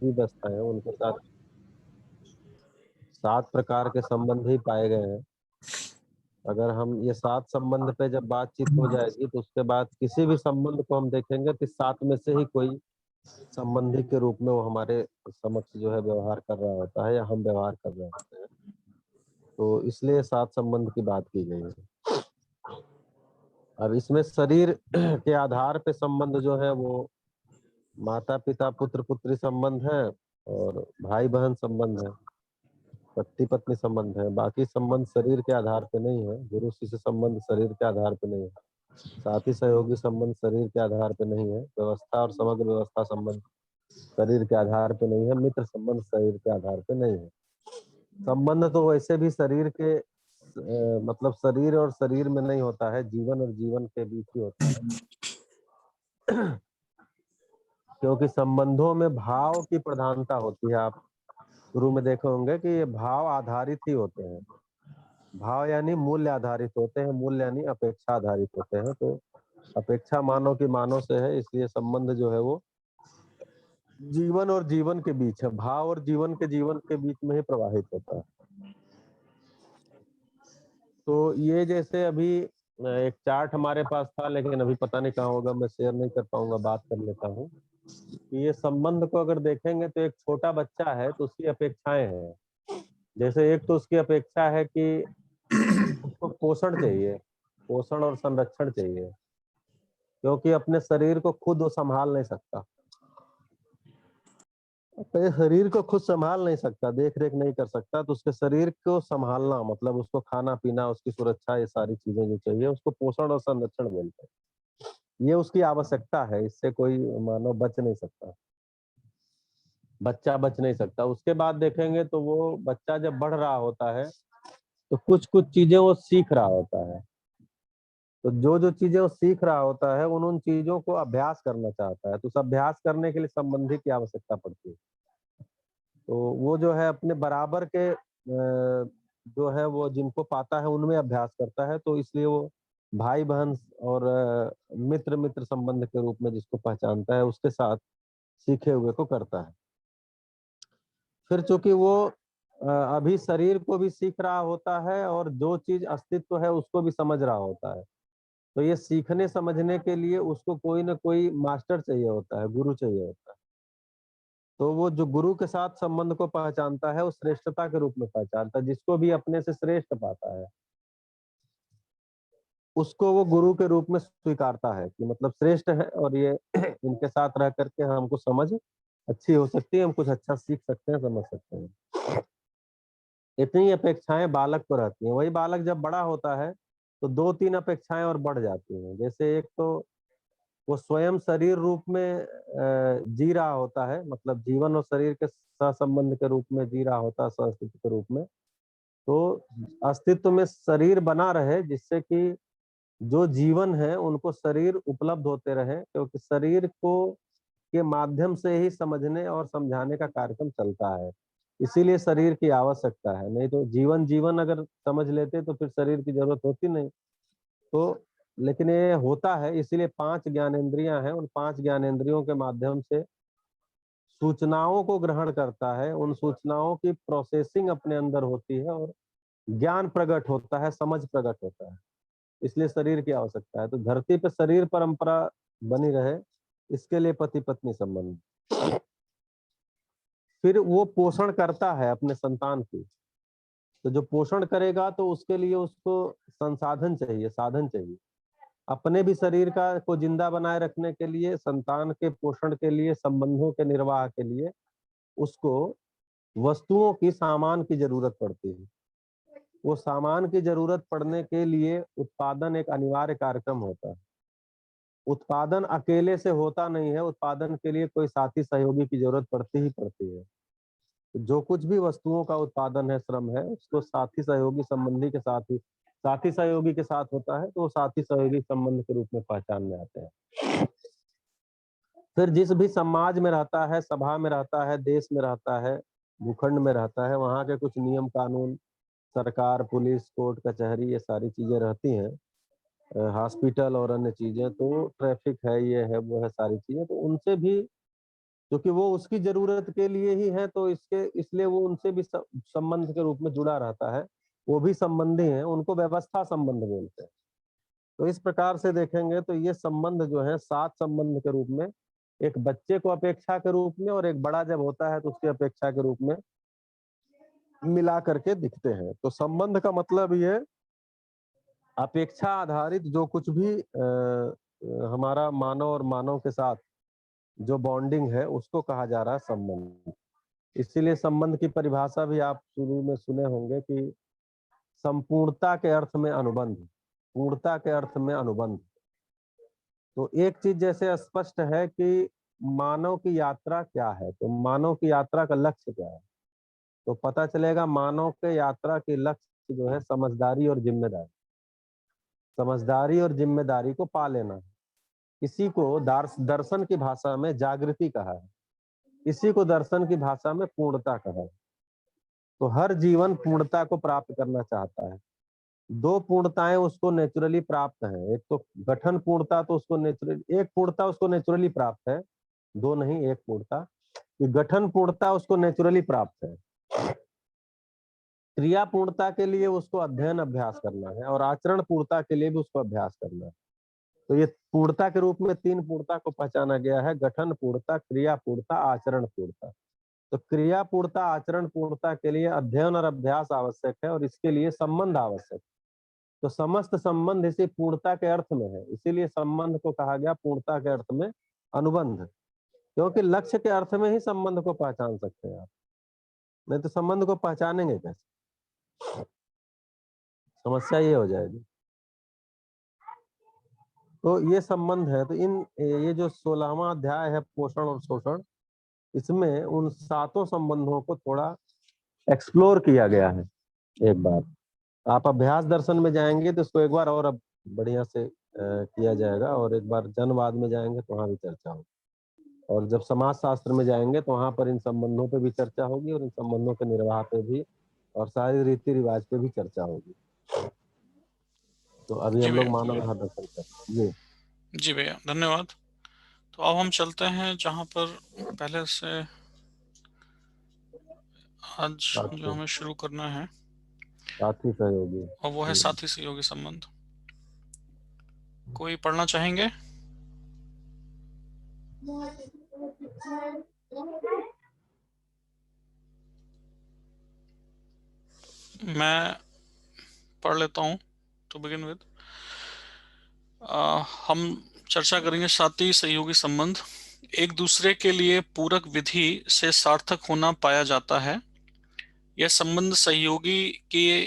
व्यवस्था है उनके साथ 7 प्रकार के संबंध ही पाए गए हैं। अगर हम ये 7 संबंध पे जब बातचीत हो जाएगी तो उसके बाद किसी भी संबंध को हम देखेंगे कि 7 में से ही कोई संबंधी के रूप में वो हमारे समक्ष जो है व्यवहार कर रहा होता है या हम व्यवहार कर रहे होते हैं। तो इसलिए 7 संबंध की बात की गई है। अब इसमें शरीर के आधार पे संबंध जो है वो माता पिता पुत्र पुत्री संबंध है और भाई बहन संबंध है, पति पत्नी संबंध है। बाकी संबंध शरीर के आधार पे नहीं है। गुरु शिष्य संबंध शरीर के आधार पे नहीं है। साथी सहयोगी संबंध शरीर के आधार पे नहीं है। व्यवस्था और समग्र व्यवस्था संबंध शरीर के आधार पे नहीं है। मित्र संबंध शरीर के आधार पे नहीं है। संबंध तो वैसे भी शरीर के मतलब शरीर और शरीर में नहीं होता है, जीवन और जीवन के बीच ही होता है। क्योंकि संबंधों में भाव की प्रधानता होती है। आप शुरू में देखे होंगे कि ये भाव आधारित ही होते हैं। भाव यानी मूल्य आधारित होते हैं, मूल्य यानी अपेक्षा आधारित होते हैं। तो अपेक्षा मानव की मानव से है, इसलिए संबंध जो है वो जीवन और जीवन के बीच है। भाव और जीवन के बीच में ही प्रवाहित होता है। तो ये जैसे अभी एक चार्ट हमारे पास था, लेकिन अभी पता नहीं कहाँ होगा, मैं शेयर नहीं कर पाऊंगा, बात कर लेता हूँ कि ये संबंध को अगर देखेंगे तो एक छोटा बच्चा है तो उसकी अपेक्षाएं हैं। जैसे एक तो उसकी अपेक्षा है कि उसको पोषण चाहिए, पोषण और संरक्षण चाहिए, क्योंकि अपने शरीर को खुद वो संभाल नहीं सकता। अपने शरीर को खुद संभाल नहीं सकता, देख रेख नहीं कर सकता, तो उसके शरीर को संभालना मतलब उसको खाना पीना, उसकी सुरक्षा, ये सारी चीजें जो चाहिए उसको पोषण और संरक्षण बोलते हैं। ये उसकी आवश्यकता है, इससे कोई मानव बच नहीं सकता, बच्चा बच नहीं सकता। उसके बाद देखेंगे तो वो बच्चा जब बढ़ रहा होता है तो कुछ कुछ चीजें वो सीख रहा होता है। तो जो जो चीजें वो सीख रहा होता है उन उन चीजों को अभ्यास करना चाहता है, तो उस अभ्यास करने के लिए संबंधी की आवश्यकता पड़ती है। तो वो जो है अपने बराबर के जो है वो जिनको पाता है उनमें अभ्यास करता है। तो इसलिए वो भाई बहन और मित्र मित्र संबंध के रूप में जिसको पहचानता है उसके साथ सीखे हुए को करता है। फिर चूंकि वो अभी शरीर को भी सीख रहा होता है और जो चीज अस्तित्व है उसको भी समझ रहा होता है, तो ये सीखने समझने के लिए उसको कोई ना कोई मास्टर चाहिए होता है, गुरु चाहिए होता है। तो वो जो गुरु के साथ संबंध को पहचानता है, वो श्रेष्ठता के रूप में पहचानता है। जिसको भी अपने से श्रेष्ठ पाता है उसको वो गुरु के रूप में स्वीकारता है कि मतलब श्रेष्ठ है और ये इनके साथ रह करके हमको समझ अच्छी हो सकती है, हम कुछ अच्छा सीख सकते हैं, समझ सकते हैं। इतनी अपेक्षाएं बालक को रहती हैं। वही बालक जब बड़ा होता है तो 2-3 अपेक्षाएं और बढ़ जाती हैं। जैसे एक तो वो स्वयं शरीर रूप में जी रहा होता है, मतलब जीवन और शरीर के सहसंबंध के रूप में जी रहा होता है, सहअस्तित्व के रूप में। तो अस्तित्व में शरीर बना रहे जिससे कि जो जीवन है उनको शरीर उपलब्ध होते रहे, क्योंकि शरीर को के माध्यम से ही समझने और समझाने का कार्यक्रम चलता है। इसीलिए शरीर की आवश्यकता है, नहीं तो जीवन जीवन अगर समझ लेते तो फिर शरीर की जरूरत होती नहीं। तो लेकिन ये होता है, इसीलिए 5 ज्ञानेंद्रियां हैं। उन 5 ज्ञानेंद्रियों के माध्यम से सूचनाओं को ग्रहण करता है, उन सूचनाओं की प्रोसेसिंग अपने अंदर होती है और ज्ञान प्रकट होता है, समझ प्रकट होता है। इसलिए शरीर की आवश्यकता है। तो धरती पे शरीर परंपरा बनी रहे, इसके लिए पति पत्नी संबंध। फिर वो पोषण करता है अपने संतान की, तो जो पोषण करेगा तो उसके लिए उसको संसाधन चाहिए, साधन चाहिए। अपने भी शरीर का को जिंदा बनाए रखने के लिए, संतान के पोषण के लिए, संबंधों के निर्वाह के लिए उसको वस्तुओं की, सामान की जरूरत पड़ती है। वो सामान की जरूरत पड़ने के लिए उत्पादन एक अनिवार्य कार्यक्रम होता है। उत्पादन अकेले से होता नहीं है, उत्पादन के लिए कोई साथी सहयोगी की जरूरत पड़ती ही पड़ती है। तो जो कुछ भी वस्तुओं का उत्पादन है, श्रम है, उसको साथी सहयोगी संबंधी के साथ ही, साथी सहयोगी के साथ होता है, तो वो साथी सहयोगी संबंध के रूप में पहचान में आते हैं। फिर जिस भी समाज में रहता है, सभा में रहता है, देश में रहता है, भूखंड में रहता है, वहाँ के कुछ नियम कानून, सरकार, पुलिस, कोर्ट कचहरी, ये सारी चीजें रहती हैं, हॉस्पिटल और अन्य चीजें, तो ट्रैफिक है, ये है वो है, सारी चीजें, तो उनसे भी क्योंकि वो उसकी जरूरत के लिए ही है, तो इसलिए वो उनसे भी संबंध के रूप में जुड़ा रहता है। वो भी संबंधी हैं, उनको व्यवस्था संबंध बोलते हैं। तो इस प्रकार से देखेंगे तो ये संबंध जो है सात संबंध के रूप में, एक बच्चे को अपेक्षा के रूप में और एक बड़ा जब होता है तो उसकी अपेक्षा के रूप में मिला करके दिखते हैं। तो संबंध का मतलब ये अपेक्षा आधारित जो कुछ भी हमारा मानव और मानव के साथ जो बॉन्डिंग है उसको कहा जा रहा है संबंध। इसीलिए संबंध की परिभाषा भी आप शुरू में सुने होंगे कि संपूर्णता के अर्थ में अनुबंध, पूर्णता के अर्थ में अनुबंध। तो एक चीज जैसे स्पष्ट है कि मानव की यात्रा क्या है, तो मानव की यात्रा का लक्ष्य क्या है, तो पता चलेगा मानव के यात्रा के लक्ष्य जो है समझदारी और जिम्मेदारी, समझदारी और जिम्मेदारी को पा लेना है। इसी को दर्शन की भाषा में जागृति कहा है, इसी को दर्शन की भाषा में पूर्णता कहा है। तो हर जीवन पूर्णता को प्राप्त करना चाहता है। दो पूर्णताएं उसको नेचुरली प्राप्त हैं, एक तो गठन पूर्णता, तो उसको नेचुरली एक पूर्णता उसको नेचुरली प्राप्त है, दो नहीं एक पूर्णता। गठन पूर्णता उसको नेचुरली प्राप्त है, क्रिया पूर्णता के लिए उसको अध्ययन अभ्यास करना है, और आचरण पूर्णता के लिए भी उसको अभ्यास करना है। तो ये पूर्णता के रूप में तीन पूर्णता को पहचाना गया है, गठन पूर्णता, क्रिया पूर्णता, आचरण पूर्णता। तो क्रिया पूर्णता, आचरण पूर्णता के लिए अध्ययन और अभ्यास आवश्यक है, और इसके लिए संबंध आवश्यक है। तो समस्त संबंध इसी पूर्णता के अर्थ में है, इसीलिए संबंध को कहा गया पूर्णता के अर्थ में अनुबंध, क्योंकि लक्ष्य के अर्थ में ही संबंध को पहचान सकते हैं आप, नहीं तो संबंध को पहचानेंगे कैसे, समस्या ये हो जाएगी। तो ये संबंध है। तो ये जो 16वां अध्याय है पोषण और शोषण, इसमें उन सातों संबंधों को थोड़ा एक्सप्लोर किया गया है। एक बार आप अभ्यास दर्शन में जाएंगे तो इसको एक बार और अब बढ़िया से किया जाएगा, और एक बार जनवाद में जाएंगे तो वहां भी चर्चा होगी, और जब समाज शास्त्र में जाएंगे तो वहां पर इन संबंधों पे भी चर्चा होगी, और इन संबंधों के निर्वाह पे भी, और सारी रीति रिवाज पे भी चर्चा होगी। तो अभी जी हम लोग भैया, मानव दर्शन करते हैं। जी भैया, धन्यवाद। तो अब हम चलते हैं जहाँ पर पहले से आज जो हमें शुरू करना है, साथी सहयोगी, और वो है साथी सहयोगी संबंध। कोई पढ़ना चाहेंगे? मैं पढ़ लेता हूँ। टू बिगिन विद, हम चर्चा करेंगे साथी सहयोगी संबंध। एक दूसरे के लिए पूरक विधि से सार्थक होना पाया जाता है। यह संबंध सहयोगी के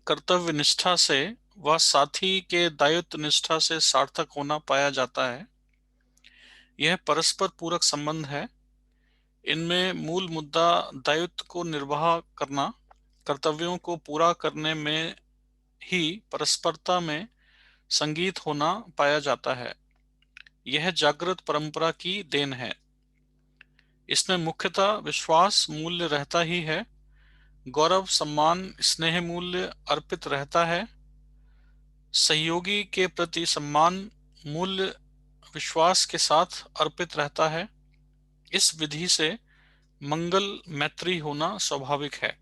कर्तव्य निष्ठा से व साथी के दायित्व निष्ठा से सार्थक होना पाया जाता है। यह परस्पर पूरक संबंध है। इनमें मूल मुद्दा दायित्व को निर्वाह करना, कर्तव्यों को पूरा करने में ही परस्परता में संगीत होना पाया जाता है। यह जागृत परंपरा की देन है। इसमें मुख्यतः विश्वास मूल्य रहता ही है, गौरव, सम्मान, स्नेह मूल्य अर्पित रहता है। सहयोगी के प्रति सम्मान मूल्य विश्वास के साथ अर्पित रहता है। इस विधि से मंगल मैत्री होना स्वाभाविक है।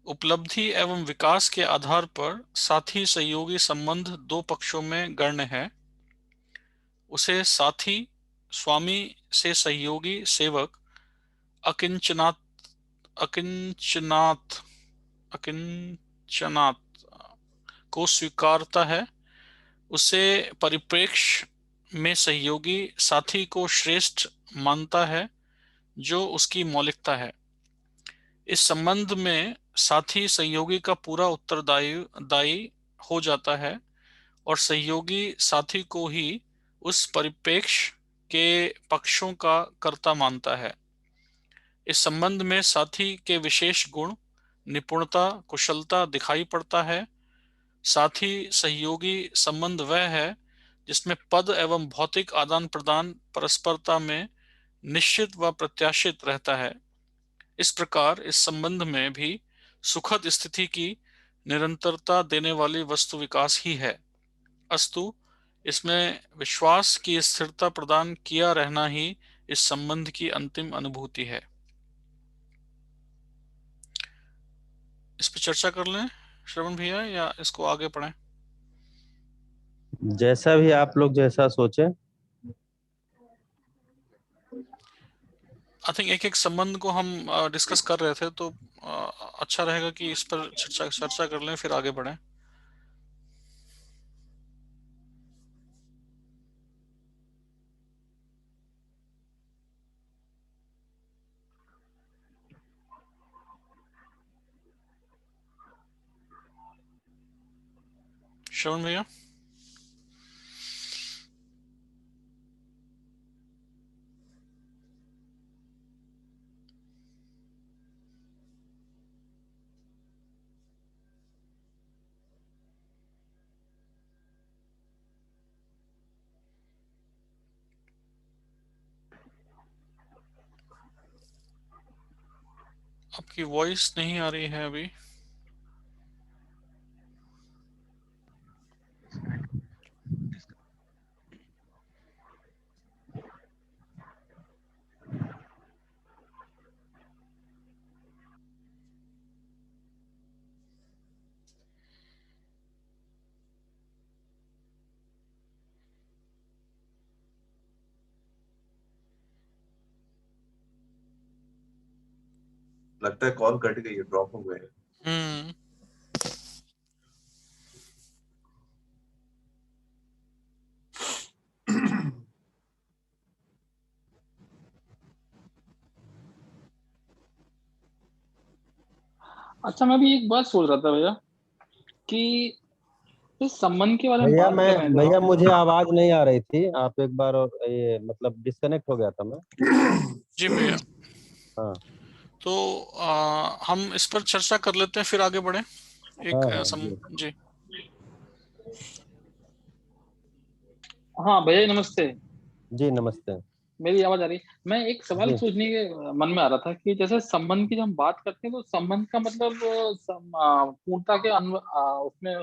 उपलब्धि एवं विकास के आधार पर साथी सहयोगी संबंध दो पक्षों में गण्य है। उसे साथी स्वामी से सहयोगी सेवक अकिंचनात अकिंचनात अकिंचनात को स्वीकारता है। उसे परिप्रेक्ष्य में सहयोगी साथी को श्रेष्ठ मानता है जो उसकी मौलिकता है। इस संबंध में साथी सहयोगी का पूरा उत्तरदायी हो जाता है, और सहयोगी साथी को ही उस परिप्रेक्ष्य के पक्षों का कर्ता मानता है। इस संबंध में साथी के विशेष गुण, निपुणता, कुशलता दिखाई पड़ता है। साथी सहयोगी संबंध वह है जिसमें पद एवं भौतिक आदान प्रदान परस्परता में निश्चित व प्रत्याशित रहता है। इस प्रकार इस संबंध में भी सुखद स्थिति की निरंतरता देने वाली वस्तु विकास ही है। अस्तु इसमें विश्वास की स्थिरता प्रदान किया रहना ही इस संबंध की अंतिम अनुभूति है। इस पर चर्चा कर लें श्रवण भैया, या इसको आगे पढ़ें? जैसा भी आप लोग जैसा सोचे। आई थिंक एक एक संबंध को हम डिस्कस कर रहे थे, तो अच्छा रहेगा कि इस पर चर्चा कर लें, फिर आगे बढ़ें। श्रवण भैया। आपकी वॉइस नहीं आ रही है अभी। लगता है कॉल कट गई है, ड्रॉप हो गए। अच्छा, मैं भी एक बात सोच रहा था भैया कि इस संबंध के बारे में भैया बात कर रहे थे भैया हम। मुझे आवाज नहीं आ रही थी, आप एक बार और ये मतलब डिस्कनेक्ट हो गया था मैं। जी भैया। हाँ तो हम इस पर चर्चा कर लेते हैं, फिर आगे बढ़े। एक हाँ हाँ जी जी। हाँ भैया, नमस्ते। जी नमस्ते। मेरी आवाज आ रही है? मैं एक सवाल जी सोचने के मन में आ रहा था कि जैसे संबंध की जब हम बात करते हैं तो संबंध का मतलब पूर्णता के उसमें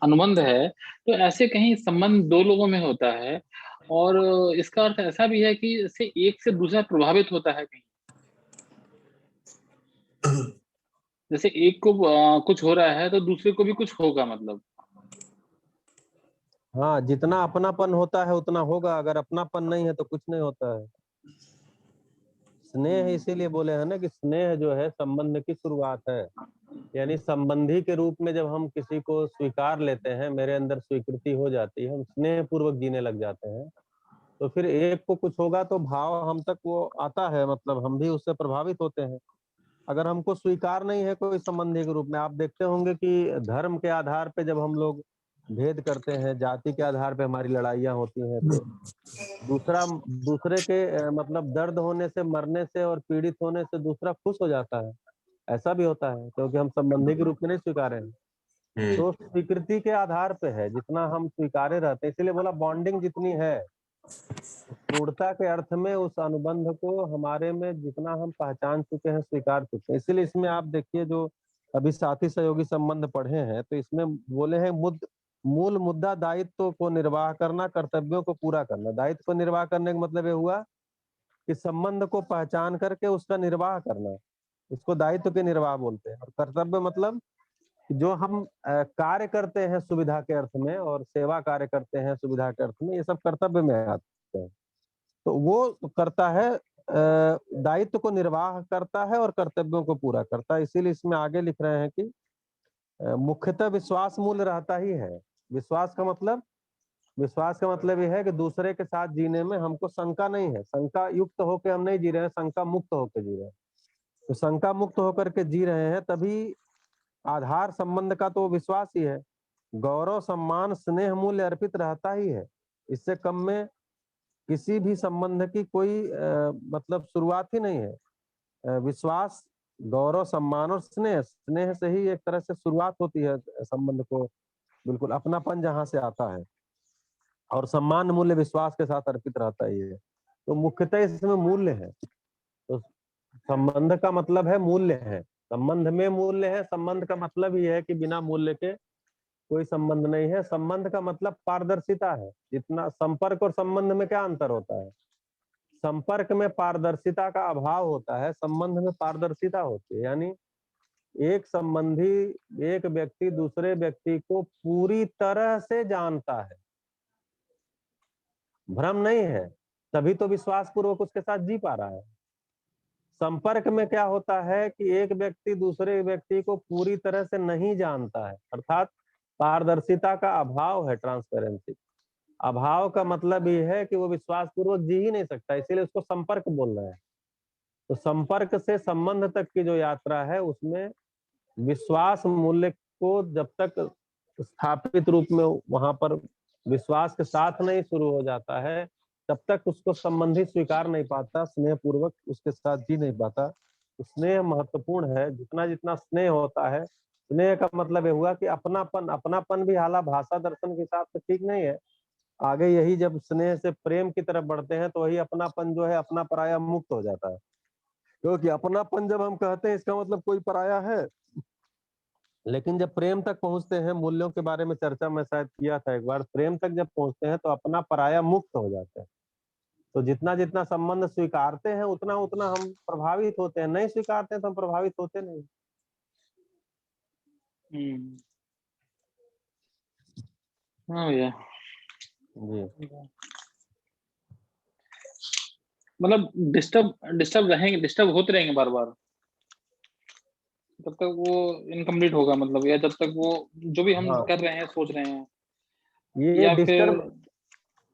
अनुबंध है। तो ऐसे कहीं संबंध दो लोगों में होता है, और इसका अर्थ ऐसा भी है कि इससे एक से दूसरा प्रभावित होता है कहीं। जैसे एक को कुछ हो रहा है तो दूसरे को भी कुछ होगा, मतलब। हाँ, जितना अपनापन होता है उतना होगा, अगर अपनापन नहीं है तो कुछ नहीं होता है। स्नेह इसीलिए बोले हैं ना कि स्नेह जो है संबंध की शुरुआत है। यानी संबंधी के रूप में जब हम किसी को स्वीकार लेते हैं, मेरे अंदर स्वीकृति हो जाती है, हम स्नेह पूर्वक जीने लग जाते हैं, तो फिर एक को कुछ होगा तो भाव हम तक वो आता है, मतलब हम भी उससे प्रभावित होते हैं। अगर हमको स्वीकार नहीं है कोई संबंधी के रूप में, आप देखते होंगे कि धर्म के आधार पे जब हम लोग भेद करते हैं, जाति के आधार पे हमारी लड़ाइयाँ होती हैं, तो दूसरे के मतलब दर्द होने से, मरने से और पीड़ित होने से दूसरा खुश हो जाता है। ऐसा भी होता है क्योंकि हम संबंधी के रूप में नहीं स्वीकारे हैं। तो स्वीकृति के आधार पे है, जितना हम स्वीकारे रहते हैं, इसीलिए बोला बॉन्डिंग जितनी है, पूर्णता के अर्थ में उस अनुबंध को हमारे में जितना हम पहचान चुके हैं, स्वीकार चुके हैं। इसीलिए इसमें आप देखिए, जो अभी साथी सहयोगी संबंध पढ़े हैं, तो इसमें बोले हैं मूल मुद्दा दायित्व को निर्वाह करना, कर्तव्यों को पूरा करना। दायित्व को निर्वाह करने का मतलब ये हुआ कि संबंध को पहचान करके उसका निर्वाह करना, इसको दायित्व के निर्वाह बोलते हैं। और कर्तव्य मतलब जो हम कार्य करते हैं सुविधा के अर्थ में, और सेवा कार्य करते हैं सुविधा के अर्थ में, ये सब कर्तव्य में आते हैं। तो वो करता है, दायित्व को निर्वाह करता है और कर्तव्यों को पूरा करता है। इसीलिए इसमें आगे लिख रहे हैं कि मुख्यतः विश्वास मूल्य रहता ही है। विश्वास का मतलब यह है कि दूसरे के साथ जीने में हमको शंका नहीं है, शंका युक्त होकर हम नहीं जी रहे हैं, शंका मुक्त होकर जी रहे हैं। तो शंका मुक्त होकर के जी रहे हैं, तभी आधार संबंध का तो विश्वास ही है। गौरव, सम्मान, स्नेह मूल्य अर्पित रहता ही है। इससे कम में किसी भी संबंध की कोई मतलब शुरुआत ही नहीं है। विश्वास, गौरव, सम्मान और स्नेह से ही एक तरह से शुरुआत होती है संबंध को। बिल्कुल अपनापन जहां से आता है, और सम्मान मूल्य विश्वास के साथ अर्पित रहता ही है। तो मुख्यतः इसमें मूल्य है। तो संबंध का मतलब है मूल्य है, संबंध में मूल्य है। संबंध का मतलब ही है कि बिना मूल्य के कोई संबंध नहीं है। संबंध का मतलब पारदर्शिता है। जितना संपर्क और संबंध में क्या अंतर होता है? संपर्क में पारदर्शिता का अभाव होता है, संबंध में पारदर्शिता होती है। यानी एक संबंधी, एक व्यक्ति दूसरे व्यक्ति को पूरी तरह से जानता है, भ्रम नहीं है, तभी तो विश्वास पूर्वक उसके साथ जी पा रहा है। संपर्क में क्या होता है कि एक व्यक्ति दूसरे व्यक्ति को पूरी तरह से नहीं जानता है, अर्थात पारदर्शिता का अभाव है, ट्रांसपेरेंसी। अभाव का मतलब ये है कि वो विश्वास पूर्वक जी ही नहीं सकता, इसीलिए उसको संपर्क बोल रहे हैं। तो संपर्क से संबंध तक की जो यात्रा है उसमें विश्वास मूल्य को जब तक स्थापित रूप में वहां पर विश्वास के साथ नहीं शुरू हो जाता है, तब तक उसको संबंधी स्वीकार नहीं पाता, स्नेह पूर्वक उसके साथ जी नहीं पाता। तो स्नेह महत्वपूर्ण है, जितना जितना स्नेह होता है। स्नेह का मतलब ये हुआ कि अपनापन, अपनापन भी हाला भाषा दर्शन के हिसाब से ठीक नहीं है। आगे यही जब स्नेह से प्रेम की तरफ बढ़ते हैं तो वही अपनापन जो है अपना पराया मुक्त हो जाता है। क्योंकि अपनापन जब हम कहते हैं इसका मतलब कोई पराया है, लेकिन जब प्रेम तक पहुंचते हैं, मूल्यों के बारे में चर्चा मैं शायद किया था एक बार, प्रेम तक जब पहुंचते हैं तो अपना पराया मुक्त हो जाते हैं। तो जितना जितना संबंध स्वीकारते हैं उतना उतना हम प्रभावित होते हैं, नहीं स्वीकारते हैं तो हम प्रभावित होते नहीं। हाँ भैया, जी मतलब डिस्टर्ब रहेंगे, डिस्टर्ब होते रहेंगे बार बार, जब तक वो इनकम्प्लीट होगा, मतलब, या जब तक वो जो भी हम हाँ, कर रहे हैं, सोच रहे हैं, ये या फिर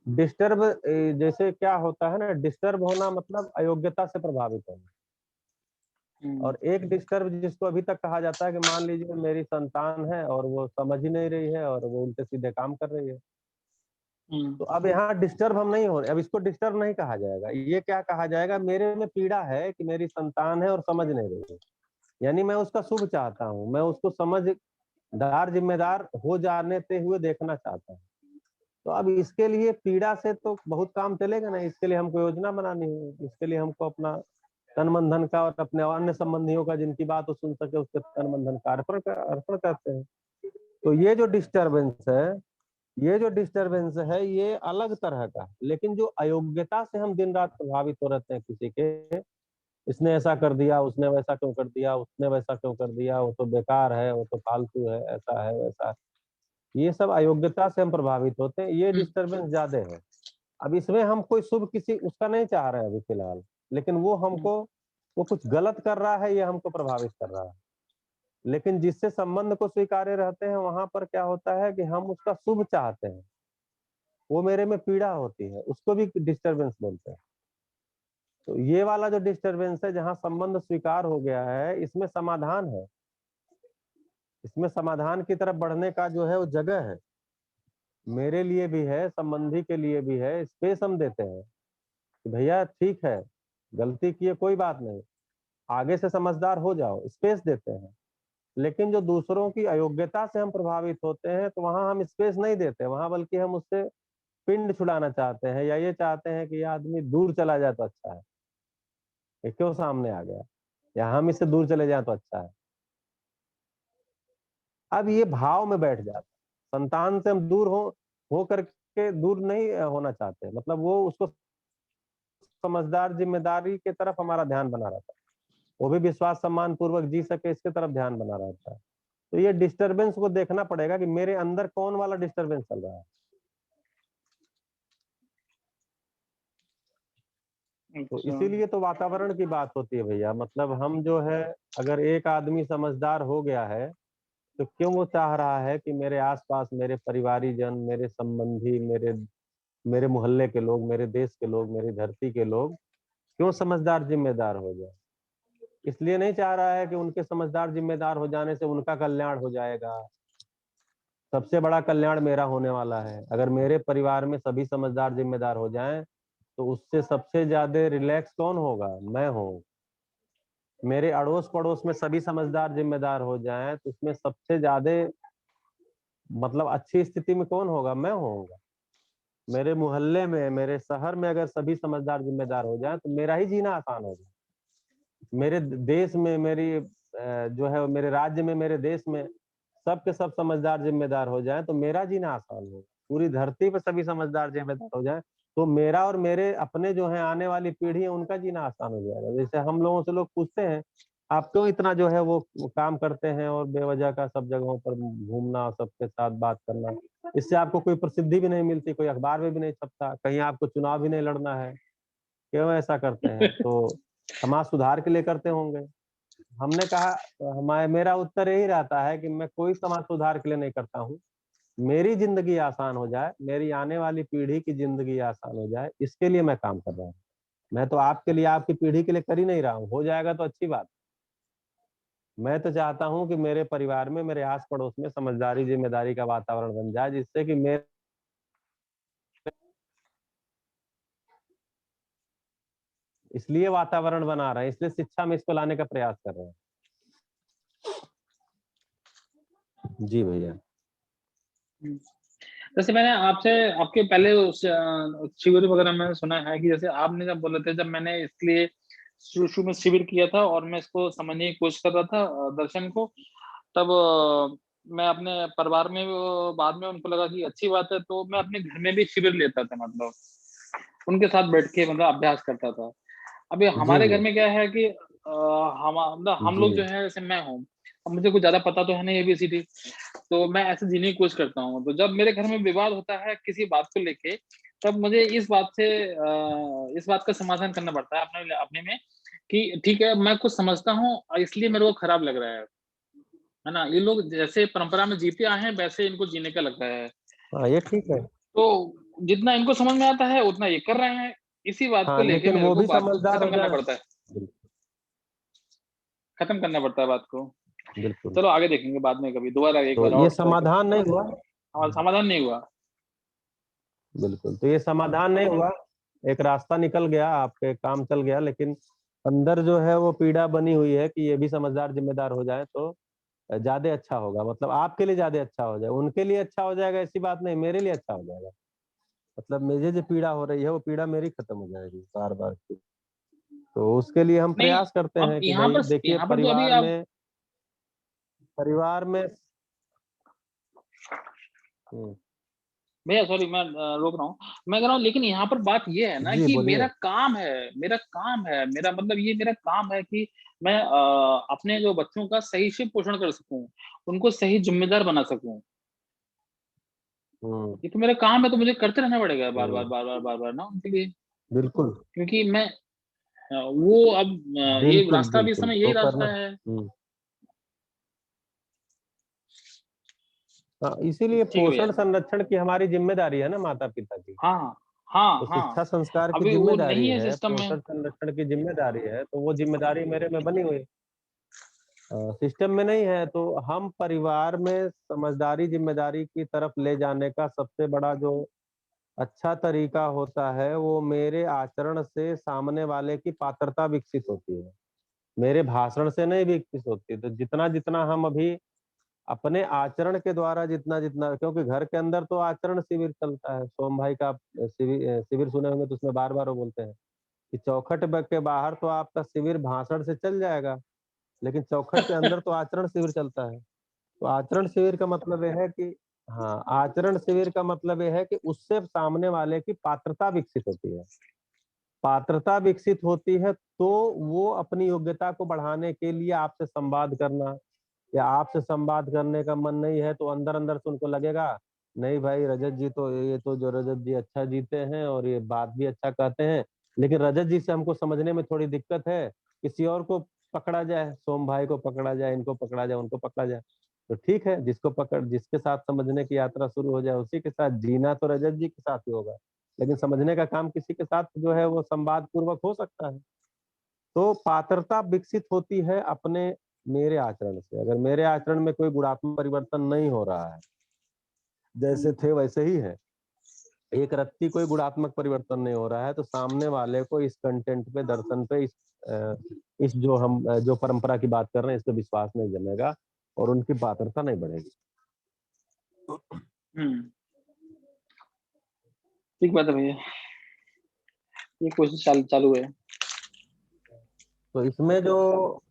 डिस्टर्ब जैसे क्या होता है ना, डिस्टर्ब होना मतलब अयोग्यता से प्रभावित होना। और एक डिस्टर्ब जिसको अभी तक कहा जाता है कि मान लीजिए मेरी संतान है और वो समझ ही नहीं रही है और वो उल्टे सीधे काम कर रही है, तो अब यहाँ डिस्टर्ब हम नहीं हो रहे, अब इसको डिस्टर्ब नहीं कहा जाएगा। ये क्या कहा जाएगा, मेरे में पीड़ा है कि मेरी संतान है और समझ नहीं रही है, यानी मैं उसका शुभ चाहता हूँ, मैं उसको समझदार जिम्मेदार हो जाने हुए देखना चाहता हूँ। तो अब इसके लिए पीड़ा से तो बहुत काम चलेगा नहीं, इसके लिए हमको योजना बनानी है, इसके लिए हमको अपना तन मन धन का और अपने अन्य संबंधियों का जिनकी बात वो सुन सके उसके तन मन धन का अर्पण करते हैं। तो ये जो डिस्टरबेंस है, ये अलग तरह का, लेकिन जो अयोग्यता से हम दिन रात प्रभावित हो रहते हैं किसी के, इसने ऐसा कर दिया, उसने वैसा क्यों कर दिया, उसने वैसा क्यों कर दिया, वो तो बेकार है, वो तो फालतू है, ऐसा है वैसा है, ये सब अयोग्यता से हम प्रभावित होते हैं, ये डिस्टरबेंस ज्यादा है। अब इसमें हम कोई शुभ किसी उसका नहीं चाह रहे हैं अभी फिलहाल, लेकिन वो कुछ गलत कर रहा है, ये हमको प्रभावित कर रहा है। लेकिन जिससे संबंध को स्वीकार्य रहते हैं वहां पर क्या होता है कि हम उसका शुभ चाहते हैं, वो मेरे में पीड़ा होती है, उसको भी डिस्टरबेंस बोलते हैं। तो ये वाला जो डिस्टरबेंस है, जहाँ संबंध स्वीकार हो गया है, इसमें समाधान है, इसमें समाधान की तरफ बढ़ने का जो है वो जगह है, मेरे लिए भी है, संबंधी के लिए भी है। स्पेस हम देते हैं कि भैया ठीक है, गलती की है, कोई बात नहीं, आगे से समझदार हो जाओ, स्पेस देते हैं। लेकिन जो दूसरों की अयोग्यता से हम प्रभावित होते हैं तो वहां हम स्पेस नहीं देते, वहां बल्कि हम उससे पिंड छुड़ाना चाहते हैं, या ये चाहते हैं कि ये आदमी दूर चला जाए तो अच्छा है, ये क्यों सामने आ गया, या हम इससे दूर चले जाए तो अच्छा है। अब ये भाव में बैठ जाता है, संतान से हम दूर हो करके दूर नहीं होना चाहते, मतलब वो उसको समझदार जिम्मेदारी की तरफ हमारा ध्यान बना रहता है, वो भी विश्वास सम्मान पूर्वक जी सके इसके तरफ ध्यान बना रहता है। तो ये डिस्टरबेंस को देखना पड़ेगा कि मेरे अंदर कौन वाला डिस्टरबेंस चल रहा है। तो इसीलिए तो वातावरण की बात होती है भैया, मतलब हम जो है, अगर एक आदमी समझदार हो गया है तो क्यों वो चाह रहा है कि मेरे आसपास मेरे परिवारी जन, मेरे संबंधी, मेरे मोहल्ले के लोग, मेरे देश के लोग, मेरी धरती के लोग क्यों समझदार जिम्मेदार हो जाए। इसलिए नहीं चाह रहा है कि उनके समझदार जिम्मेदार हो जाने से उनका कल्याण हो जाएगा, सबसे बड़ा कल्याण मेरा होने वाला है। अगर मेरे परिवार में सभी समझदार जिम्मेदार हो जाएं तो उससे सबसे ज्यादा रिलैक्स कौन होगा, मैं हूँ। मेरे अड़ोस पड़ोस में सभी समझदार जिम्मेदार हो जाएं तो उसमें सबसे ज्यादा मतलब अच्छी स्थिति में कौन होगा, मैं होऊंगा। मेरे मोहल्ले में, मेरे शहर में अगर सभी समझदार जिम्मेदार हो जाएं तो मेरा ही जीना आसान होगा। मेरे देश में, जो है मेरे राज्य में, मेरे देश में सब के सब समझदार जिम्मेदार हो जाएं तो मेरा जीना आसान होगा। पूरी धरती पर सभी समझदार जिम्मेदार हो जाएं तो मेरा और मेरे अपने जो है आने वाली पीढ़ी है उनका जीना आसान हो जाएगा। जैसे हम लोगों से लोग पूछते हैं आप क्यों इतना जो है वो काम करते हैं और बेवजह का सब जगहों पर घूमना, सबके साथ बात करना, इससे आपको कोई प्रसिद्धि भी नहीं मिलती, कोई अखबार में भी नहीं छपता, कहीं आपको चुनाव भी नहीं लड़ना है, क्यों ऐसा करते हैं? तो समाज सुधार के लिए करते होंगे। हमने कहा, हमारे मेरा उत्तर यही रहता है कि मैं कोई समाज सुधार के लिए नहीं करता हूँ, मेरी जिंदगी आसान हो जाए, मेरी आने वाली पीढ़ी की जिंदगी आसान हो जाए, इसके लिए मैं काम कर रहा हूँ। मैं तो आपके लिए, आपकी पीढ़ी के लिए कर ही नहीं रहा हूँ। हो जाएगा तो अच्छी बात। मैं तो चाहता हूँ कि मेरे परिवार में, मेरे आस पड़ोस में समझदारी, जिम्मेदारी का वातावरण बन जाए, जिससे कि मेरे इसलिए वातावरण बना रहे हैं, इसलिए शिक्षा में इसको लाने का प्रयास कर रहे हैं। जी भैया। जैसे मैंने आपसे आपके पहले उस शिविर वगैरह में सुना है कि जैसे आपने जब बोले थे, जब मैंने इसलिए शुरू में शिविर किया था और मैं इसको समझने की कोशिश कर रहा था दर्शन को, तब मैं अपने परिवार में बाद में उनको लगा कि अच्छी बात है, तो मैं अपने घर में भी शिविर लेता था, मतलब उनके साथ बैठ के मतलब अभ्यास करता था। अभी जी हमारे घर जी में क्या है कि हम लोग जी जो है, जैसे मैं हूँ, अब मुझे कुछ ज्यादा पता तो है नहीं ABCD, तो मैं ऐसे जीने की कोशिश करता हूँ। तो जब मेरे घर में विवाद होता है किसी बात को लेके, तब मुझे इस बात का समाधान करना पड़ता है अपने अपने में कि ठीक है, मैं कुछ समझता हूँ और इसलिए मेरे को खराब लग रहा है ना। ये लोग जैसे परंपरा में जीते आए हैं वैसे इनको जीने का लगता है, हाँ, ये ठीक है। तो जितना इनको समझ में आता है उतना ये कर रहे हैं। इसी बात को हाँ, लेके लेकिन मेरे वो को भी बात को समझदार खत्म हो करना जाए। पड़ता है, बिल्कुल बात को। बिल्कुल। चलो आगे देखेंगे बाद में, कभी दोबारा एक तो बार ये और ट्राई समाधान करेंगे। नहीं हुआ। हमारा समाधान नहीं हुआ। बिल्कुल, तो ये समाधान नहीं हुआ। एक रास्ता निकल गया, आपके काम चल गया, लेकिन अंदर जो है वो पीड़ा बनी हुई है कि ये भी समझदार, जिम्मेदार हो जाए तो ज्यादा अच्छा होगा। मतलब आपके लिए ज्यादा अच्छा हो जाए, उनके लिए अच्छा हो जाएगा ऐसी बात नहीं, मेरे लिए अच्छा हो जाएगा। मतलब मुझे जो पीड़ा हो रही है वो पीड़ा मेरी खत्म हो जाएगी बार बार की। तो उसके लिए हम नहीं, प्रयास करते अब हैं कि भाई देखिए, यहाँ पर जो अभी आप परिवार में भैया, सॉरी मैं रोक रहा हूँ, मैं कह रहा हूँ, लेकिन यहाँ पर बात ये है ना जी कि बोलिए। मेरा मतलब ये मेरा काम है कि मैं अपने जो बच्चों का सही से पोषण कर सकूं, उनको सही जिम्मेदार बना सकूं। हम्म ये तो मेरा काम है, तो मुझे करते रहना पड़ेगा बार बार हम्म, बार बार बार बार ना उनके लिए, बिल्कुल क्योंकि मैं वो अब ये बिल्कुल रास्ता भी इस बिल्कुल समय तो यही करना। रास्ता है। हाँ, इसीलिए ठीक है भैया। पोषण संरक्षण की हमारी जिम्मेदारी है ना, माता पिता की। हाँ हाँ तो हाँ। शिक्षा संस्कार की अभी वो जिम्मेदारी नहीं है है, सिस्टम में। पोषण संरक्षण की जिम्मेदारी है, तो वो जिम्मेदारी मेरे में बनी हुई है। सिस्टम में नहीं है, तो हम परिवार में समझदारी, जिम्मेदारी की तरफ ले जाने का सबसे बड़ा जो अच्छा तरीका होता है, वो मेरे आचरण से सामने वाले की पात्रता विकसित होती है, मेरे भाषण से नहीं विकसित होती। तो जितना जितना हम अभी अपने आचरण के द्वारा जितना जितना, क्योंकि घर के अंदर तो आचरण शिविर चलता है, सोम भाई का आप शिविर सुने होंगे, तो उसमें बार बार वो बोलते हैं कि चौखट के बाहर तो आपका शिविर भाषण से चल जाएगा, लेकिन चौखट के अंदर तो आचरण शिविर चलता है। तो आचरण शिविर का मतलब यह है कि, हाँ, आचरण शिविर का मतलब यह है कि उससे सामने वाले की पात्रता विकसित होती है। पात्रता विकसित होती है तो वो अपनी योग्यता को बढ़ाने के लिए आपसे संवाद करना, या आपसे संवाद करने का मन नहीं है तो अंदर अंदर से उनको लगेगा नहीं भाई, रजत जी तो, ये तो जो रजत जी अच्छा जीते हैं और ये बात भी अच्छा कहते हैं, लेकिन रजत जी से हमको समझने में थोड़ी दिक्कत है, किसी और को पकड़ा जाए, सोम भाई को पकड़ा जाए, इनको पकड़ा जाए, उनको पकड़ा जाए। तो ठीक है, जिसके साथ समझने की यात्रा शुरू हो जाए उसी के साथ जीना तो रजत जी के साथ ही होगा, लेकिन समझने का काम किसी के साथ जो है वो संवाद पूर्वक हो सकता है। तो पात्रता विकसित होती है अपने, मेरे आचरण से। अगर मेरे आचरण में कोई गुणात्मक परिवर्तन नहीं हो रहा है, जैसे थे वैसे ही है, एक रत्ती कोई गुणात्मक परिवर्तन नहीं हो रहा है, तो सामने वाले को इस कंटेंट पे, दर्शन पे, इस जो हम जो परंपरा की बात कर रहे हैं, इस पे विश्वास नहीं जमेगा और उनकी पात्रता नहीं बढ़ेगी। ठीक बात है भैया, ये कोशिश चालू है। तो इसमें जो,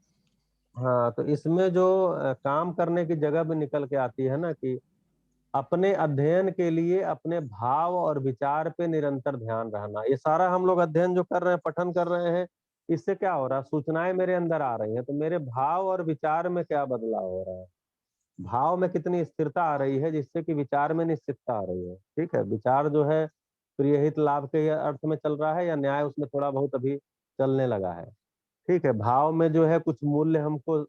हाँ, तो इसमें जो काम करने की जगह भी निकल के आती है ना, कि अपने अध्ययन के लिए अपने भाव और विचार पे निरंतर ध्यान रहना। ये सारा हम लोग अध्ययन जो कर रहे हैं, पठन कर रहे हैं, इससे क्या हो रहा है, सूचनाएं मेरे अंदर आ रही हैं, तो मेरे भाव और विचार में क्या बदलाव हो रहा है, भाव में कितनी स्थिरता आ रही है, जिससे कि विचार में निश्चितता आ रही है। ठीक है, विचार जो है प्रियहित लाभ के अर्थ में चल रहा है या न्याय उसमें थोड़ा बहुत अभी चलने लगा है। ठीक है, भाव में जो है कुछ मूल्य हमको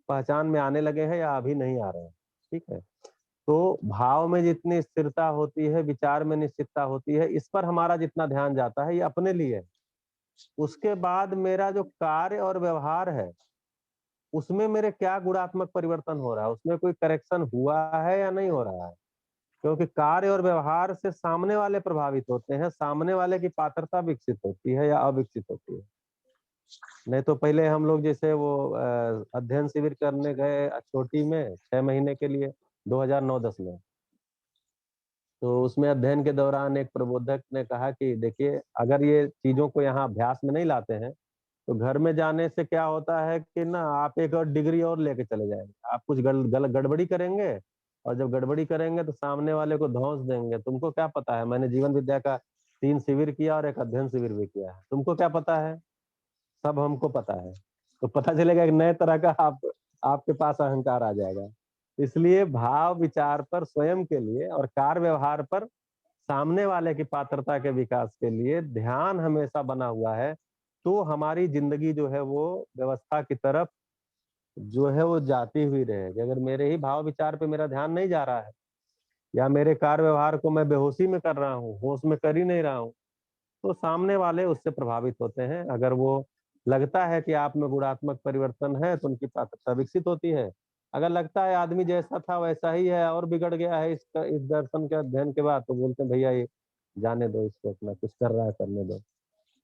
पहचान में आने लगे हैं या अभी नहीं आ रहे हैं। ठीक है, तो भाव में जितनी स्थिरता होती है, विचार में निश्चितता होती है, इस पर हमारा जितना ध्यान जाता है ये अपने लिए है। उसके बाद मेरा जो कार्य और व्यवहार है उसमें मेरे क्या गुणात्मक परिवर्तन हो रहा है, उसमें कोई करेक्शन हुआ है या नहीं हो रहा है। क्योंकि कार्य और व्यवहार से सामने वाले प्रभावित होते हैं, सामने वाले की पात्रता विकसित होती है या अविकसित होती है। नहीं तो पहले हम लोग जैसे वो अध्ययन शिविर करने गए छोटी में 6 महीने के लिए 2009-10 में, तो उसमें अध्ययन के दौरान एक प्रबोधक ने कहा कि देखिए अगर ये चीजों को यहाँ अभ्यास में नहीं लाते हैं तो घर में जाने से क्या होता है कि ना आप एक और डिग्री और लेके चले जाएंगे, आप कुछ गड़बड़ी करेंगे और जब गड़बड़ी करेंगे तो सामने वाले को धौंस देंगे। तुमको क्या पता है, मैंने जीवन विद्या का 3 शिविर किया और एक अध्ययन शिविर भी किया है, तुमको क्या पता है, सब हमको पता है। तो पता चलेगा एक नए तरह का आपके पास अहंकार आ जाएगा। इसलिए भाव विचार पर स्वयं के लिए और कार्य व्यवहार पर सामने वाले की पात्रता के विकास के लिए ध्यान हमेशा बना हुआ है, तो हमारी जिंदगी जो है वो व्यवस्था की तरफ जो है वो जाती हुई रहेगी। अगर मेरे ही भाव विचार पे मेरा ध्यान नहीं जा रहा है या मेरे कार्य व्यवहार को मैं बेहोशी में कर रहा हूँ, होश में कर ही नहीं रहा हूँ, तो सामने वाले उससे प्रभावित होते हैं। अगर वो लगता है कि आप में गुणात्मक परिवर्तन है तो उनकी पात्रता विकसित होती है। अगर लगता है आदमी जैसा था वैसा ही है और बिगड़ गया है इस दर्शन के अध्ययन के बाद, तो बोलते हैं भैया ये जाने दो, इसको अपना कुछ कर रहा है करने दो।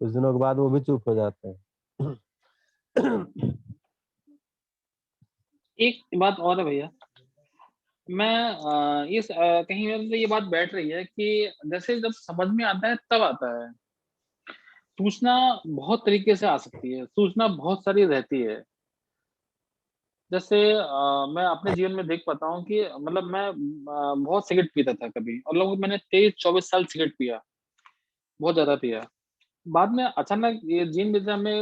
कुछ दिनों के बाद वो भी चुप हो जाते हैं। एक बात और है भैया, मैं कहीं मेरे से ये बात बैठ रही है कि जैसे जब समझ में आता है तब आता है। सूचना बहुत तरीके से आ सकती है, सूचना बहुत सारी रहती है। जैसे मैं अपने जीवन में देख पाता हूँ कि मतलब मैं बहुत सिगरेट पीता था कभी, और लगभग मैंने 23-24 साल सिगरेट पिया, बहुत ज्यादा पिया। बाद में अचानक ये जीन विद्या में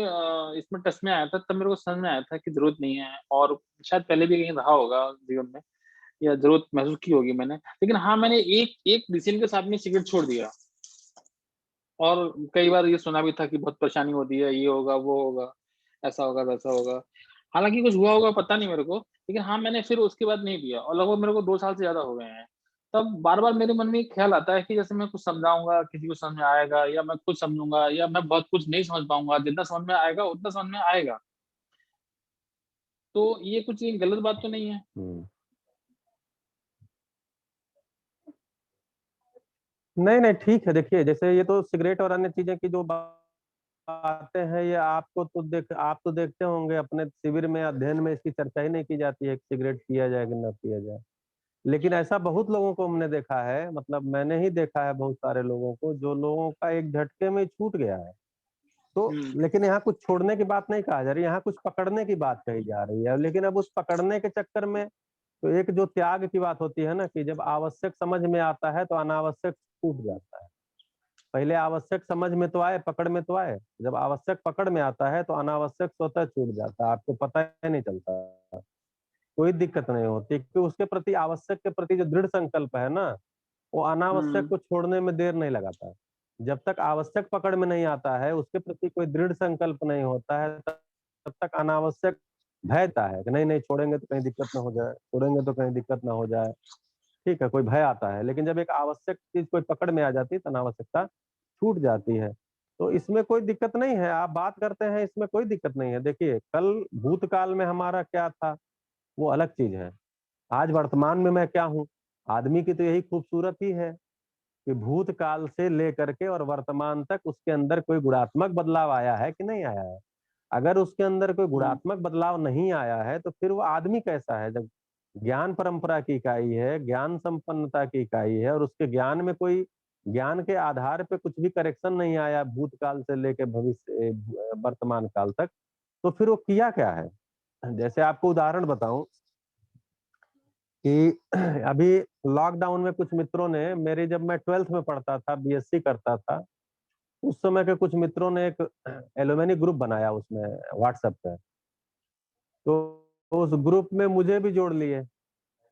इसमें टच में आया था, तब मेरे को समझ में आया था कि जरूरत नहीं है, और शायद पहले भी कहीं रहा होगा जीवन में या जरूरत महसूस की होगी मैंने। लेकिन हाँ, मैंने एक एक डिसीजन के साथ में सिगरेट छोड़ दिया, और कई बार ये सुना भी था कि बहुत परेशानी होती है, ये होगा, वो होगा, ऐसा होगा, वैसा होगा। हालाँकि कुछ हुआ होगा पता नहीं मेरे को, लेकिन हाँ, मैंने फिर उसके बाद नहीं पिया, और लगभग मेरे को 2 साल से ज़्यादा हो गए हैं। तब बार-बार मेरे मन में एक ख़्याल आता है कि जैसे मैं कुछ समझाऊँगा, किसी को समझ में आएगा, या मैं खुद समझूँगा, या मैं बहुत कुछ नहीं समझ पाऊँगा, जितना समझ में आएगा उतना समझ में आएगा। तो ये कुछ एक गलत बात तो नहीं है? नहीं नहीं ठीक है। देखिए जैसे ये तो सिगरेट और अन्य चीजें की जो बातें हैं, ये आप तो देखते होंगे अपने शिविर में अध्ययन में इसकी चर्चा ही नहीं की जाती है कि सिगरेट पिया जाए कि न पिया जाए। लेकिन ऐसा बहुत लोगों को हमने देखा है, मतलब मैंने ही देखा है बहुत सारे लोगों को, जो लोगों का एक झटके में छूट गया है। तो हुँ, लेकिन यहाँ कुछ छोड़ने की बात नहीं कहा जा रही, यहाँ कुछ पकड़ने की बात कही जा रही है। लेकिन अब उस पकड़ने के चक्कर में तो एक जो त्याग की बात होती है ना, कि जब आवश्यक समझ में आता है तो अनावश्यक छूट जाता है। पहले आवश्यक समझ में तो आए, पकड़ में तो आए, जब आवश्यक पकड़ में आता है तो अनावश्यक स्वतः छूट जाता है, आपको पता ही नहीं चलता, कोई दिक्कत नहीं होती, क्योंकि उसके प्रति आवश्यक के प्रति जो दृढ़ संकल्प है ना, वो अनावश्यक हुँ, को छोड़ने में देर नहीं लगाता। जब तक आवश्यक पकड़ में नहीं आता है, उसके प्रति कोई दृढ़ संकल्प नहीं होता है, तब तक अनावश्यक भयता है कि नहीं नहीं छोड़ेंगे तो कहीं दिक्कत ना हो जाए, छोड़ेंगे तो कहीं दिक्कत ना हो जाए। ठीक है, कोई भय आता है। लेकिन जब एक आवश्यक चीज कोई पकड़ में आ जाती है तो अनावश्यकता छूट जाती है। तो इसमें कोई दिक्कत नहीं है, आप बात करते हैं इसमें कोई दिक्कत नहीं है। देखिए कल भूतकाल में हमारा क्या था वो अलग चीज है, आज वर्तमान में मैं क्या हूँ। आदमी की तो यही खूबसूरत ही है कि भूतकाल से लेकर के और वर्तमान तक उसके अंदर कोई गुणात्मक बदलाव आया है कि नहीं आया है। अगर उसके अंदर कोई हुँ, गुणात्मक बदलाव नहीं आया है तो फिर वो आदमी कैसा है। जब ज्ञान परंपरा की इकाई है, ज्ञान संपन्नता की इकाई है, और उसके ज्ञान में कोई ज्ञान के आधार पे कुछ भी करेक्शन नहीं आया भूतकाल से लेके भविष्य वर्तमान काल तक, तो फिर वो किया क्या है। जैसे आपको उदाहरण बताऊं, कि अभी लॉकडाउन में कुछ मित्रों ने मेरे, जब मैं 12th में पढ़ता था, बीएससी करता था, उस समय के कुछ मित्रों ने एक एलुमनी ग्रुप बनाया उसमें व्हाट्सएप पे। तो उस ग्रुप में मुझे भी जोड़ लिए।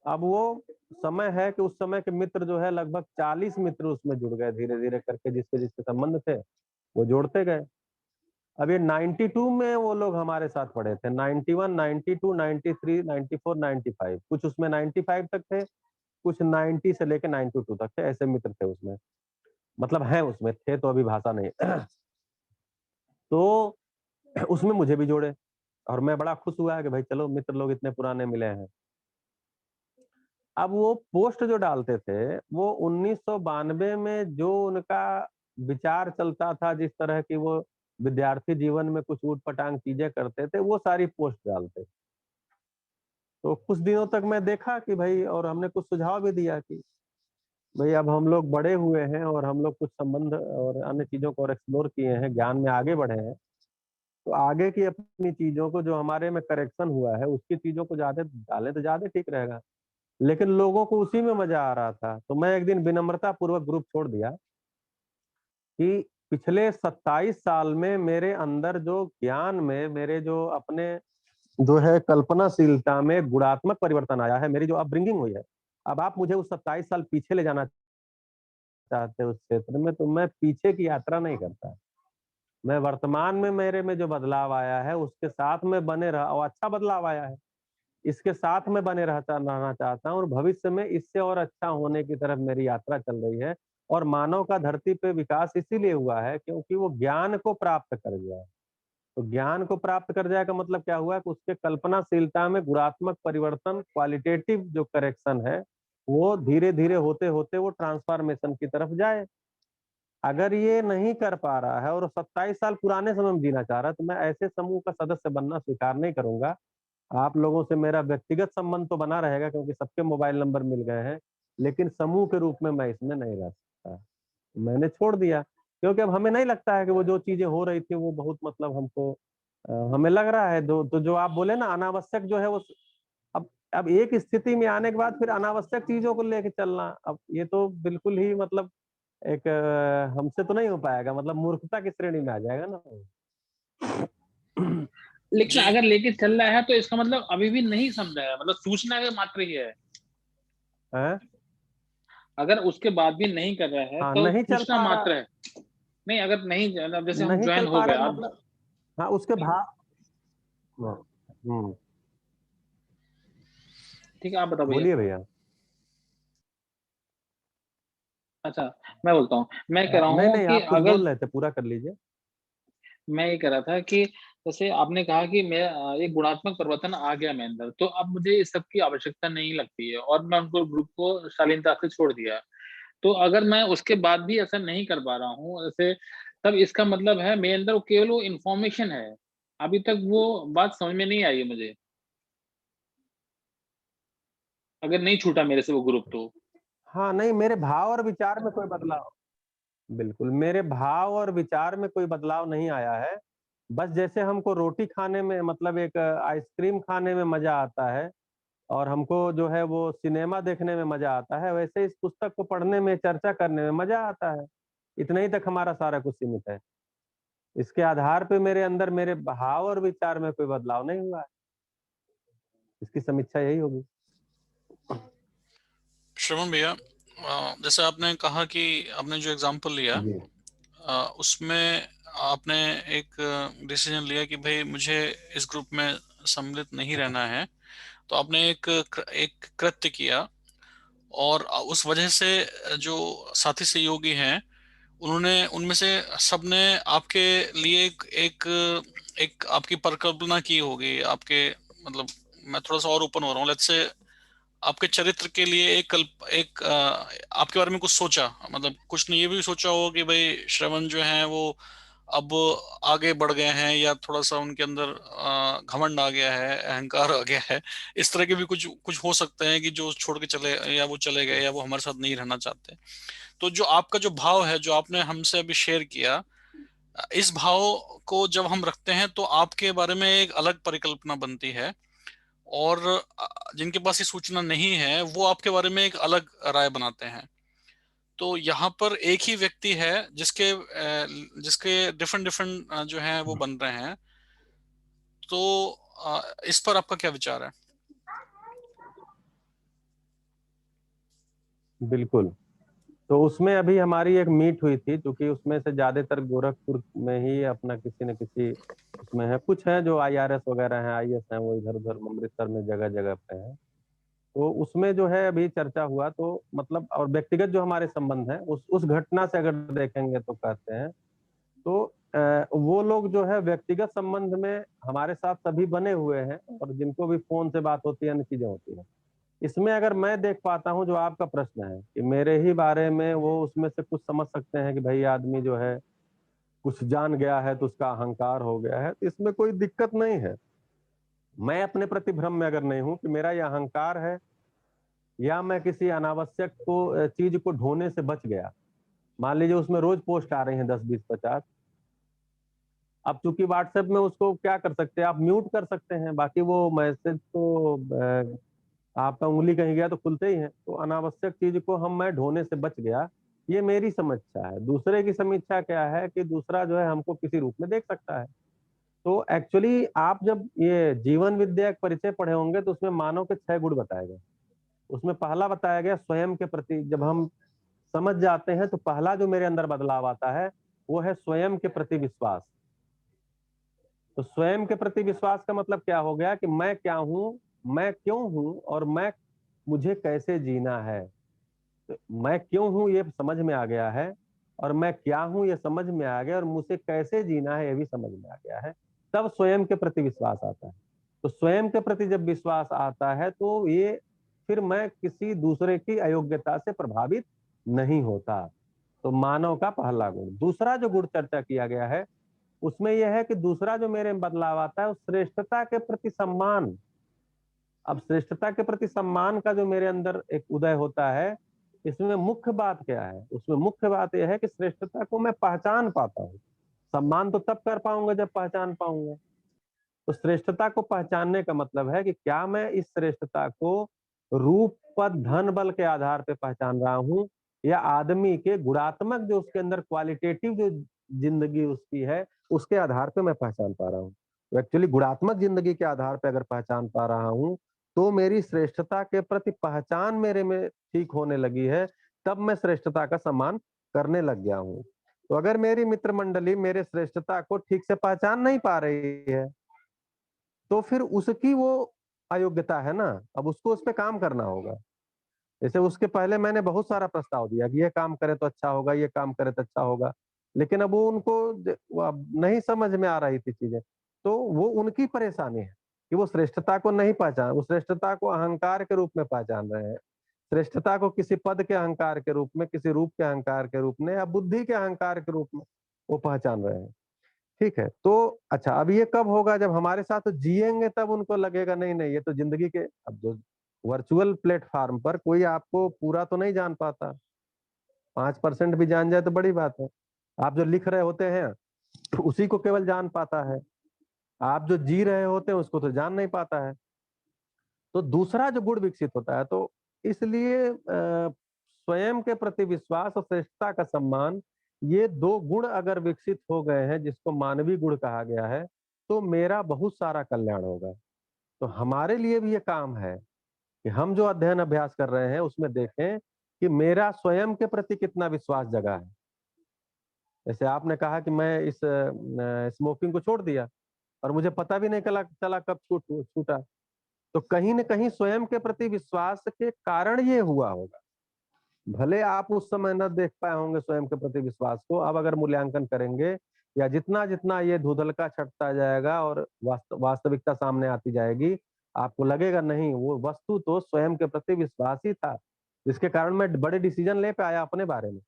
अब वो समय है कि उस समय के मित्र जो है लगभग 40 मित्र उसमें जुड़ गए धीरे धीरे करके, जिसके जिसके संबंध थे वो जोड़ते गए। अब ये 92 में वो लोग हमारे साथ पढ़े थे, 91, 92, 93, 94, 95, कुछ उसमें 95 तक थे, कुछ 90 से लेके 92 तक थे, ऐसे मित्र थे उसमें, मतलब हैं उसमें, थे तो अभी भाषा नहीं। तो उसमें मुझे भी जोड़े और मैं बड़ा खुश हुआ कि भाई चलो मित्र लोग इतने पुराने मिले हैं। अब वो पोस्ट जो डालते थे वो 1992 में जो उनका विचार चलता था, जिस तरह की वो विद्यार्थी जीवन में कुछ ऊट-पटांग चीजें करते थे, वो सारी पोस्ट डालते। तो कुछ दिनों तक मैं देखा कि भाई, और हमने कुछ सुझाव भी दिया कि भाई अब हम लोग बड़े हुए हैं और हम लोग कुछ संबंध और अन्य चीजों को और एक्सप्लोर किए हैं, ज्ञान में आगे बढ़े हैं, तो आगे की अपनी चीजों को जो हमारे में करेक्शन हुआ है उसकी चीजों को ज्यादा डालें तो ज्यादा ठीक रहेगा। लेकिन लोगों को उसी में मजा आ रहा था, तो मैं एक दिन विनम्रता पूर्वक ग्रुप छोड़ दिया कि पिछले 27 साल में मेरे अंदर जो ज्ञान में, मेरे जो अपने जो है कल्पनाशीलता में गुणात्मक परिवर्तन आया है, मेरी जो अपब्रिंगिंग हुई है, अब आप मुझे उस 27 साल पीछे ले जाना चाहते हो उस क्षेत्र में, तो मैं पीछे की यात्रा नहीं करता। मैं वर्तमान में मेरे में जो बदलाव आया है उसके साथ में बने रहा, और अच्छा बदलाव आया है, इसके साथ में बने रहना चाहता हूँ, और भविष्य में इससे और अच्छा होने की तरफ मेरी यात्रा चल रही है। और मानव का धरती पे विकास इसीलिए हुआ है क्योंकि वो ज्ञान को प्राप्त कर गया है। तो ज्ञान को प्राप्त कर जाए का मतलब क्या हुआ कि उसके कल्पनाशीलता में गुणात्मक परिवर्तन, क्वालिटेटिव जो करेक्शन है, वो धीरे धीरे होते होते वो ट्रांसफॉर्मेशन की तरफ जाए। अगर ये नहीं कर पा रहा है और 27 साल पुराने समय में जीना चाह रहा है, तो मैं ऐसे समूह का सदस्य बनना स्वीकार नहीं करूंगा। आप लोगों से मेरा व्यक्तिगत संबंध तो बना रहेगा क्योंकि सबके मोबाइल नंबर मिल गए हैं, लेकिन समूह के रूप में मैं इसमें नहीं रह सकता। मैंने छोड़ दिया क्योंकि अब हमें नहीं लगता है कि वो जो चीजें हो रही थी वो बहुत, मतलब हमको हमें लग रहा है तो जो आप बोले ना अनावश्यक जो है वो, अब एक स्थिति में आने के बाद फिर अनावश्यक चीजों को लेके चलना, अब ये तो बिल्कुल ही मतलब एक हमसे तो नहीं हो पाएगा, मतलब मूर्खता की श्रेणी में आ जाएगा ना। लेकिन जी अगर लेके चल रहा है तो इसका मतलब अभी भी नहीं समझा है, मतलब सूचना के मात्र ही है। है? अगर उसके बाद भी नहीं कर रहा है हाँ, तो नहीं चल सूचना पा रहा, मात्र है। नहीं, अगर नहीं, जैसे हम नहीं चल ज्वाइन हो पा गए रहा अब। मतलब, हाँ उसके भाव। हम्म, ठीक है, आप बताओ भैया। बोलिए भैया। अच्छा, मैं बोलता हूँ, मैं कह रहा नहीं हूँ नहीं, कि आप कुछ अगर बोल रहे थे, पूरा कर लीजिए। मैं ये कह रहा था कि जैसे आपने कहा कि मैं एक गुणात्मक परिवर्तन आ गया मेरे अंदर, तो अब मुझे इस सब की आवश्यकता नहीं लगती है और मैं उनको ग्रुप को शालीनता से छोड़ दिया। तो अगर मैं उसके बाद भी ऐसा नहीं कर पा रहा हूँ जैसे, तब इसका मतलब है मेरे अंदर वो केवल वो इन्फॉर्मेशन है। अभी तक वो बात समझ में नहीं आई है मुझे, अगर नहीं छूटा मेरे से वो ग्रुप तो। हाँ, नहीं, मेरे भाव और विचार में कोई बदलाव, बिल्कुल मेरे भाव और विचार में कोई बदलाव नहीं आया है। बस जैसे हमको रोटी खाने में, मतलब एक आइसक्रीम खाने में मजा आता है और हमको जो है वो सिनेमा देखने में मजा आता है, वैसे इस पुस्तक को पढ़ने में, चर्चा करने में मजा आता है। इतना ही तक हमारा सारा कुछ सीमित है। इसके आधार पे मेरे अंदर मेरे भाव और विचार में कोई बदलाव नहीं हुआ है। इसकी समीक्षा यही होगी। श्रवण भैया, जैसे आपने कहा कि आपने जो एग्जांपल लिया, जी। उसमें आपने एक डिसीजन लिया कि भाई मुझे इस ग्रुप में सम्मिलित नहीं रहना है, तो आपने एक कृत्य किया, और उस वजह से जो साथी सहयोगी हैं उन्होंने, उनमें से सबने आपके लिए एक आपकी परिकल्पना की होगी, आपके, मतलब मैं थोड़ा सा और ओपन हो रहा हूँ, लेट्स से आपके चरित्र के लिए आपके बारे में कुछ सोचा, मतलब कुछ ने ये भी सोचा हो कि भाई श्रवण जो है वो अब आगे बढ़ गए हैं, या थोड़ा सा उनके अंदर घमंड आ गया है, अहंकार आ गया है, इस तरह के भी कुछ कुछ हो सकते हैं कि जो छोड़ के चले, या वो चले गए, या वो हमारे साथ नहीं रहना चाहते। तो जो आपका जो भाव है जो आपने हमसे अभी शेयर किया, इस भाव को जब हम रखते हैं तो आपके बारे में एक अलग परिकल्पना बनती है, और जिनके पास ये सूचना नहीं है वो आपके बारे में एक अलग राय बनाते हैं। तो यहाँ पर एक ही व्यक्ति है जिसके डिफरेंट डिफरेंट जो है वो बन रहे हैं। तो इस पर आपका क्या विचार है? बिल्कुल। तो उसमें अभी हमारी एक मीट हुई थी, क्योंकि उसमें से ज्यादातर गोरखपुर में ही अपना किसी न किसी उसमें है, कुछ है जो IRS वगैरह हैं, IS हैं, वो इधर उधर अमृतसर में जगह जगह पे है। तो उसमें जो है अभी चर्चा हुआ, तो मतलब और व्यक्तिगत जो हमारे संबंध है उस घटना से अगर देखेंगे तो कहते हैं तो वो लोग जो है व्यक्तिगत संबंध में हमारे साथ सभी बने हुए हैं, और जिनको भी फोन से बात होती है, अन्य चीजें होती है। इसमें अगर मैं देख पाता हूँ, जो आपका प्रश्न है कि मेरे ही बारे में वो उसमें से कुछ समझ सकते हैं कि भाई आदमी जो है कुछ जान गया है तो उसका अहंकार हो गया है, तो इसमें कोई दिक्कत नहीं है। मैं अपने प्रति भ्रम में अगर नहीं हूं कि मेरा यह अहंकार है या मैं किसी अनावश्यक चीज को ढोने से बच गया। मान लीजिए उसमें रोज पोस्ट आ रही हैं 10, 20, 50। अब चूंकि व्हाट्सएप में उसको क्या कर सकते हैं, आप म्यूट कर सकते हैं, बाकी वो मैसेज तो आपका उंगली कहीं गया तो खुलते ही हैं। तो अनावश्यक चीज को मैं ढोने से बच गया, ये मेरी समीक्षा है। दूसरे की समीक्षा क्या है कि दूसरा जो है हमको किसी रूप में देख सकता है। तो एक्चुअली आप जब ये जीवन विद्या का परिचय पढ़े होंगे तो उसमें मानव के 6 गुण बताए गए। उसमें पहला बताया गया स्वयं के प्रति। जब हम समझ जाते हैं तो पहला जो मेरे अंदर बदलाव आता है वो है स्वयं के प्रति विश्वास। तो स्वयं के प्रति विश्वास का मतलब क्या हो गया कि मैं क्या हूं, मैं क्यों हूं, और मुझे कैसे जीना है। तो मैं क्यों हूं ये समझ में आ गया है, और मैं क्या हूं ये समझ में आ गया, और मुझे कैसे जीना है ये भी समझ में आ गया है। तब स्वयं के प्रति विश्वास आता है। तो स्वयं के प्रति जब विश्वास आता है तो ये फिर मैं किसी दूसरे की अयोग्यता से प्रभावित नहीं होता। तो मानव का पहला गुण। दूसरा जो गुण चर्चा किया गया है उसमें यह है कि दूसरा जो मेरे में बदलाव आता है वो श्रेष्ठता के प्रति सम्मान। अब श्रेष्ठता के प्रति सम्मान का जो मेरे अंदर एक उदय होता है, इसमें मुख्य बात क्या है? उसमें मुख्य बात यह है कि श्रेष्ठता को मैं पहचान पाता हूँ। सम्मान तो तब कर पाऊंगा जब पहचान पाऊंगा। तो श्रेष्ठता को पहचानने का मतलब है कि क्या मैं इस श्रेष्ठता को रूप, पद, धन, बल के आधार पे पहचान रहा हूँ, या आदमी के गुणात्मक जो उसके अंदर क्वालिटेटिव जो जिंदगी उसकी है उसके आधार पे मैं पहचान पा रहा हूँ। तो एक्चुअली गुणात्मक जिंदगी के आधार पे अगर पहचान पा रहा हूँ तो मेरी श्रेष्ठता के प्रति पहचान मेरे में ठीक होने लगी है, तब मैं श्रेष्ठता का सम्मान करने लग गया हूँ। तो अगर मेरी मित्र मंडली मेरे श्रेष्ठता को ठीक से पहचान नहीं पा रही है तो फिर उसकी वो अयोग्यता है ना, अब उसको उस पर काम करना होगा। जैसे उसके पहले मैंने बहुत सारा प्रस्ताव दिया कि ये काम करे तो अच्छा होगा, ये काम करे तो अच्छा होगा, लेकिन अब वो उनको वो अब नहीं समझ में आ रही थी चीजें। तो वो उनकी परेशानी है कि वो श्रेष्ठता को नहीं पहचान, वो श्रेष्ठता को अहंकार के रूप में पहचान रहे हैं। श्रेष्ठता को किसी पद के अहंकार के रूप में, किसी रूप के अहंकार के रूप में, या बुद्धि के अहंकार के रूप में वो पहचान रहे हैं। ठीक है। तो अच्छा, अब ये कब होगा? जब हमारे साथ तो जिएंगे तब उनको लगेगा नहीं नहीं ये तो जिंदगी के, अब जो वर्चुअल प्लेटफॉर्म पर कोई आपको पूरा तो नहीं जान पाता। 5% भी जान जाए तो बड़ी बात है। आप जो लिख रहे होते हैं उसी को केवल जान पाता है, आप जो जी रहे होते हैं उसको तो जान नहीं पाता है। तो दूसरा जो गुण विकसित होता है, तो इसलिए स्वयं के प्रति विश्वास और श्रेष्ठता का सम्मान, ये 2 गुण अगर विकसित हो गए हैं जिसको मानवीय गुण कहा गया है, तो मेरा बहुत सारा कल्याण होगा। तो हमारे लिए भी ये काम है कि हम जो अध्ययन अभ्यास कर रहे हैं उसमें देखें कि मेरा स्वयं के प्रति कितना विश्वास जगा है। जैसे आपने कहा कि मैं इस स्मोकिंग को छोड़ दिया और मुझे पता भी नहीं चला कब छूटा। तो कहीं न कहीं स्वयं के प्रति विश्वास के कारण ये हुआ होगा। भले आप उस समय न देख पाए होंगे स्वयं के प्रति विश्वास को, अब अगर मूल्यांकन करेंगे या जितना जितना ये धुंधलका छंटता जाएगा और वास्तविकता सामने आती जाएगी, आपको लगेगा नहीं वो वस्तु तो स्वयं के प्रति विश्वास ही था, जिसके कारण मैं बड़े डिसीजन ले पाया अपने बारे में।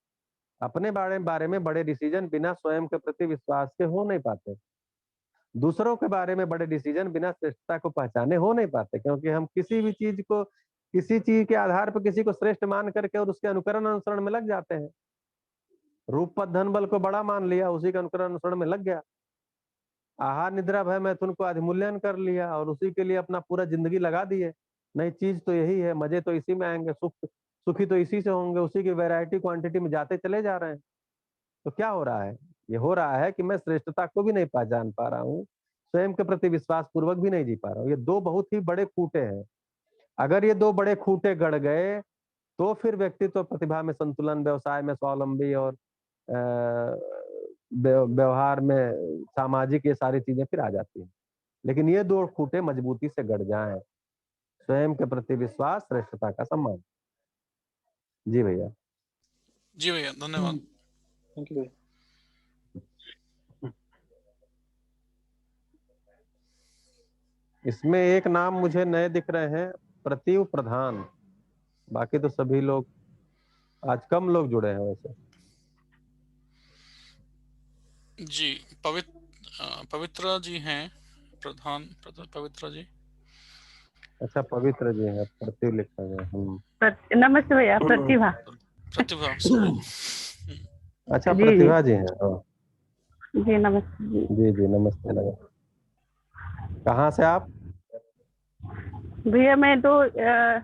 अपने बारे में बड़े डिसीजन बिना स्वयं के प्रति विश्वास के हो नहीं पाते। दूसरों के बारे में बड़े डिसीजन बिना श्रेष्ठता को पहचाने हो नहीं पाते, क्योंकि हम किसी भी चीज को, किसी चीज के आधार पर किसी को श्रेष्ठ मान करके और उसके अनुकरण अनुसरण में लग जाते हैं। रूप, पद, धन, बल को बड़ा मान लिया, उसी के अनुकरण अनुसरण में लग गया। आहार निद्रा भय मैथुन को अधिमूल्यन कर लिया और उसी के लिए अपना पूरा जिंदगी लगा दिए। नहीं, चीज तो यही है, मजे तो इसी में आएंगे, सुखी तो इसी से होंगे, उसी की वैरायटी क्वांटिटी में जाते चले जा रहे हैं। तो क्या हो रहा है? ये हो रहा है कि मैं श्रेष्ठता को भी नहीं पहचान पा रहा हूँ, स्वयं के प्रति विश्वास पूर्वक भी नहीं जी पा रहा हूँ। ये दो बहुत ही बड़े खूंटे हैं। अगर ये दो बड़े खूंटे गड़ गए तो फिर व्यक्तित्व प्रतिभा में संतुलन, व्यवसाय में स्वावलंबी और व्यवहार में सामाजिक, ये सारी चीजें फिर आ जाती हैं। लेकिन ये दो खूंटे मजबूती से गड़ जाएं, स्वयं के प्रति विश्वास, श्रेष्ठता का सम्मान। जी भैया। जी भैया, धन्यवाद। Thank you. इसमें एक नाम मुझे नए दिख रहे हैं, प्रतिव प्रधान। बाकी तो सभी लोग, आज कम लोग जुड़े हैं वैसे। जी, पवित्रा जी हैं प्रधान, पवित्रा जी। अच्छा, पवित्र जी है, प्रतिव लिखा गया। नमस्ते भैया, प्रतिभा। प्रतिभा, सॉरी। अच्छा, जी, प्रतिभा जी हैं। जी नमस्ते जी। जी जी, नमस्ते नमस्ते। कहाँ से आप? भैया मैं तो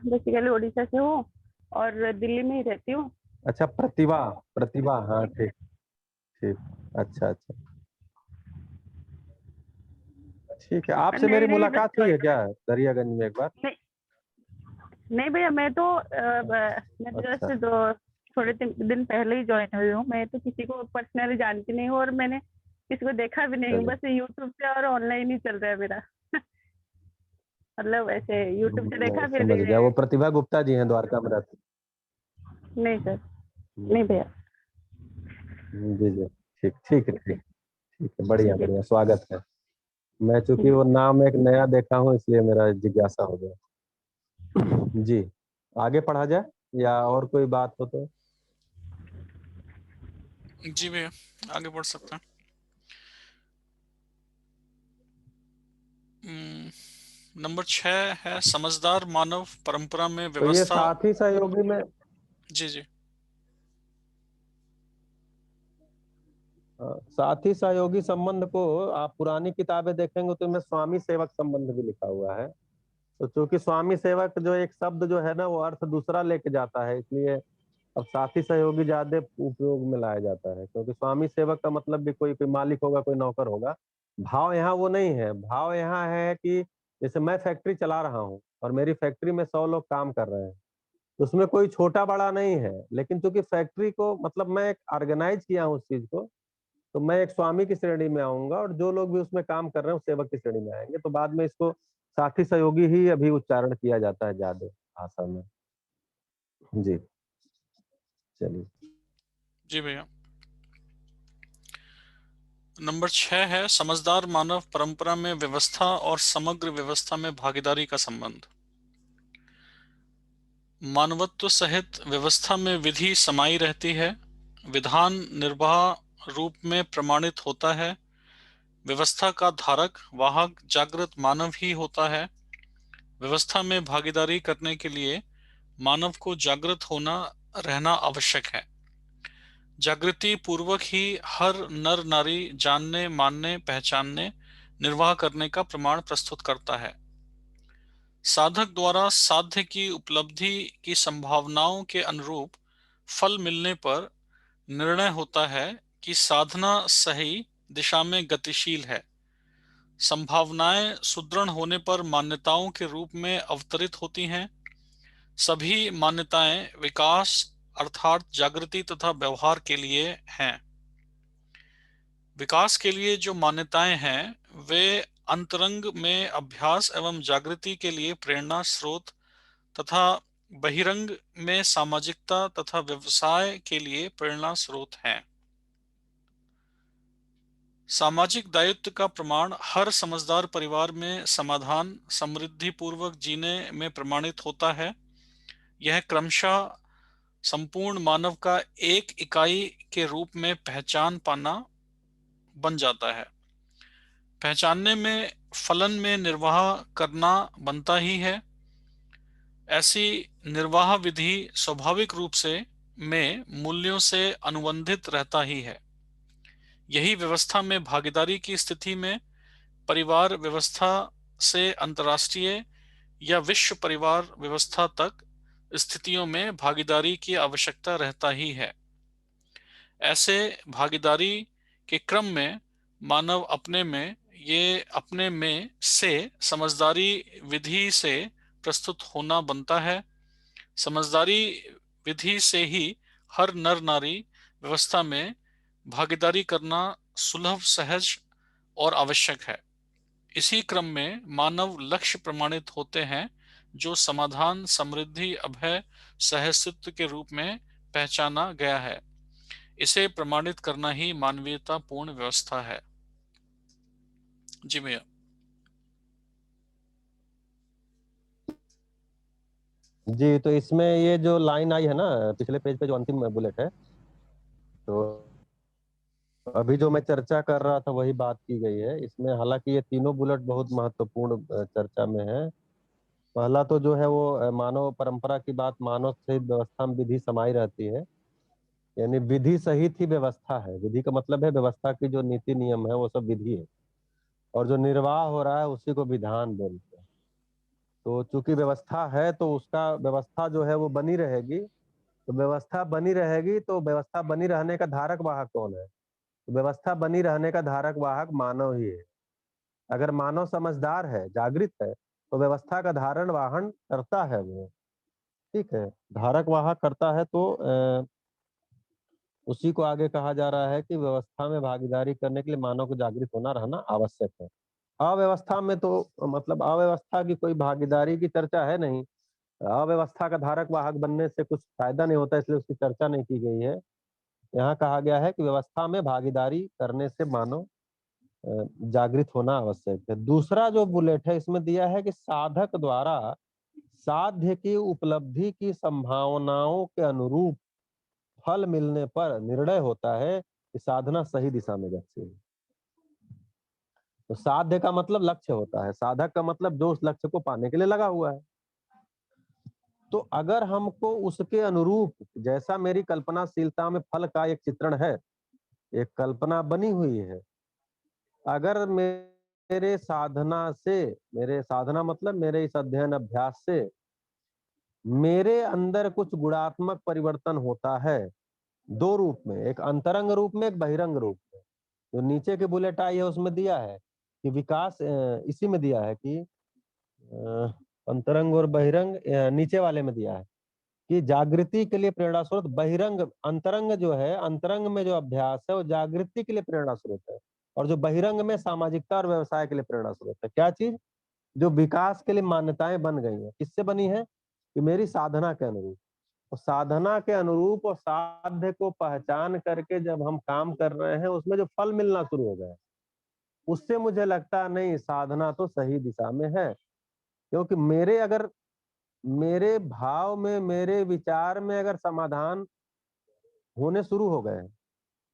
बेसिकली उड़ीसा से हूँ और दिल्ली में ही रहती हूँ। अच्छा, प्रतिभा, प्रतिभा, हाँ ठीक ठीक। अच्छा अच्छा, ठीक है। आपसे मेरी नहीं, मुलाकात हुई है क्या दरियागंज में एक बार? नहीं भैया, मैं तो मैं अच्छा। जस्ट थोड़े दिन पहले ही ज्वाइन हुई हूँ। मैं तो किसी को पर्सनली जानती नहीं हूँ और मैंने किसी को देखा भी नहीं हूँ, बस यूट्यूब से और ऑनलाइन ही चल रहा है मेरा। मतलब ऐसे यूट्यूब से देखा, फिर समझ गया। वो प्रतिभा गुप्ता जी हैं, द्वारका में रहते। नहीं सर, नहीं भैया। जी जी, ठीक ठीक है, ठीक ठीक है, बढ़िया बढ़िया, स्वागत है। मैं चूंकि वो नाम एक नया देखा हूँ, इसलिए मेरा जिज्ञासा हो गया। जी, आगे पढ़ा जाए या और कोई बात हो तो? जी भैया, आगे बढ़ सकते हैं। नंबर 6 है, समझदार मानव परंपरा में तो ये व्यवस्था। साथी सहयोगी में, जी जी, साथी सहयोगी संबंध को आप पुरानी किताबें देखेंगे तो इनमें स्वामी सेवक संबंध भी लिखा हुआ है। तो चूंकि स्वामी सेवक जो एक शब्द जो है ना, वो अर्थ दूसरा लेके जाता है, इसलिए अब साथी सहयोगी ज्यादा उपयोग में लाया जाता है। क्योंकि स्वामी सेवक का मतलब भी कोई कोई मालिक होगा, कोई नौकर होगा। भाव यहाँ वो नहीं है। भाव यहाँ है कि जैसे मैं फैक्ट्री चला रहा हूँ और मेरी फैक्ट्री में 100 लोग काम कर रहे हैं, तो उसमें कोई छोटा बड़ा नहीं है। लेकिन चूंकि फैक्ट्री को मतलब मैं एक ऑर्गेनाइज किया हूँ उस चीज को, तो मैं एक स्वामी की श्रेणी में आऊंगा और जो लोग भी उसमें काम कर रहे हैं वो सेवक की श्रेणी में आएंगे। तो बाद में इसको साथी सहयोगी ही अभी उच्चारण किया जाता है ज्यादा भाषा में। जी, चलिए। जी भैया। नंबर 6 है, समझदार मानव परंपरा में व्यवस्था और समग्र व्यवस्था में भागीदारी का संबंध। मानवत्व सहित व्यवस्था में विधि समाई रहती है, विधान निर्बाह रूप में प्रमाणित होता है, व्यवस्था का धारक वाहक जागृत मानव ही होता है। व्यवस्था में भागीदारी करने के लिए मानव को जागृत होना रहना आवश्यक है। जागृति पूर्वक ही हर नर नारी जानने, मानने, पहचानने, निर्वाह करने का प्रमाण प्रस्तुत करता है। साधक द्वारा साध्य की उपलब्धि की संभावनाओं के अनुरूप फल मिलने पर निर्णय होता है कि साधना सही दिशा में गतिशील है। संभावनाएं सुदृढ़ होने पर मान्यताओं के रूप में अवतरित होती हैं। सभी मान्यताएं विकास अर्थात जागृति तथा व्यवहार के लिए हैं। विकास के लिए जो मान्यताएं हैं वे अंतरंग में अभ्यास एवं जागृति के लिए प्रेरणा स्रोत तथा बहिरंग में सामाजिकता तथा व्यवसाय के लिए प्रेरणा स्रोत हैं। सामाजिक दायित्व का प्रमाण हर समझदार परिवार में समाधान समृद्धि पूर्वक जीने में प्रमाणित होता है। यह क्रमशः संपूर्ण मानव का एक इकाई के रूप में पहचान पाना बन जाता है। पहचानने में फलन में निर्वाह करना बनता ही है। ऐसी निर्वाह विधि स्वाभाविक रूप से में मूल्यों से अनुबंधित रहता ही है। यही व्यवस्था में भागीदारी की स्थिति में परिवार व्यवस्था से अंतर्राष्ट्रीय या विश्व परिवार व्यवस्था तक स्थितियों में भागीदारी की आवश्यकता रहता ही है। ऐसे भागीदारी के क्रम में मानव अपने में से समझदारी विधि से प्रस्तुत होना बनता है। समझदारी विधि से ही हर नर नारी व्यवस्था में भागीदारी करना सुलभ, सहज और आवश्यक है। इसी क्रम में मानव लक्ष्य प्रमाणित होते हैं जो समाधान, समृद्धि, अभय, सहस्तित्व के रूप में पहचाना गया है। इसे प्रमाणित करना ही मानवीयता पूर्ण व्यवस्था है। जी भैया। जी, तो इसमें ये जो लाइन आई है ना पिछले पेज पे, जो अंतिम बुलेट है, तो अभी जो मैं चर्चा कर रहा था वही बात की गई है इसमें। हालांकि ये तीनों बुलेट बहुत महत्वपूर्ण चर्चा में है। पहला तो जो है वो मानव परंपरा की बात, मानव सहित व्यवस्था में विधि समाई रहती है, यानी विधि सहित ही व्यवस्था है। विधि का मतलब है व्यवस्था की जो नीति नियम है वो सब विधि है, और जो निर्वाह हो रहा है उसी को विधान बोलते हैं। तो चूंकि व्यवस्था है तो उसका व्यवस्था जो है वो बनी रहेगी। तो व्यवस्था बनी रहेगी तो व्यवस्था बनी रहने का धारक वाहक कौन है? तो व्यवस्था बनी रहने का धारक वाहक मानव ही है। अगर मानव समझदार है, जागृत है, तो व्यवस्था का धारण वाहन करता है वो, ठीक है, धारक वाहक करता है। तो उसी को आगे कहा जा रहा है कि व्यवस्था में भागीदारी करने के लिए मानव को जागृत होना रहना आवश्यक है। अव्यवस्था में तो मतलब अव्यवस्था की कोई भागीदारी की चर्चा है नहीं। अव्यवस्था का धारक वाहक बनने से कुछ फायदा नहीं होता, इसलिए उसकी चर्चा नहीं की गई है। यहाँ कहा गया है कि व्यवस्था में भागीदारी करने से मानव जागृत होना आवश्यक है। दूसरा जो बुलेट है इसमें दिया है कि साधक द्वारा साध्य की उपलब्धि की संभावनाओं के अनुरूप फल मिलने पर निर्णय होता है कि साधना सही दिशा में गति है। तो साध्य का मतलब लक्ष्य होता है, साधक का मतलब जो उस लक्ष्य को पाने के लिए लगा हुआ है। तो अगर हमको उसके अनुरूप, जैसा मेरी कल्पनाशीलता में फल का एक चित्रण है, एक कल्पना बनी हुई है, अगर मेरे साधना मतलब मेरे इस अध्ययन अभ्यास से मेरे अंदर कुछ गुणात्मक परिवर्तन होता है, दो रूप में, एक अंतरंग रूप में, एक बहिरंग रूप में। जो नीचे के बुलेट आई है उसमें दिया है कि विकास, इसी में दिया है कि अंतरंग और बहिरंग, नीचे वाले में दिया है कि जागृति के लिए प्रेरणा स्रोत बहिरंग, अंतरंग जो है, अंतरंग में जो अभ्यास है वो जागृति के लिए प्रेरणा स्रोत है, और जो बहिरंग में सामाजिकता और व्यवसाय के लिए प्रेरणा स्रोत है। क्या चीज? जो विकास के लिए मान्यताएं बन गई है, किससे बनी है? कि मेरी साधना के अनुरूप। और साधना के अनुरूप और साध्य को पहचान करके जब हम काम कर रहे हैं, उसमें जो फल मिलना शुरू हो गया, उससे मुझे लगता नहीं साधना तो सही दिशा में है। क्योंकि मेरे भाव में, मेरे विचार में अगर समाधान होने शुरू हो गए,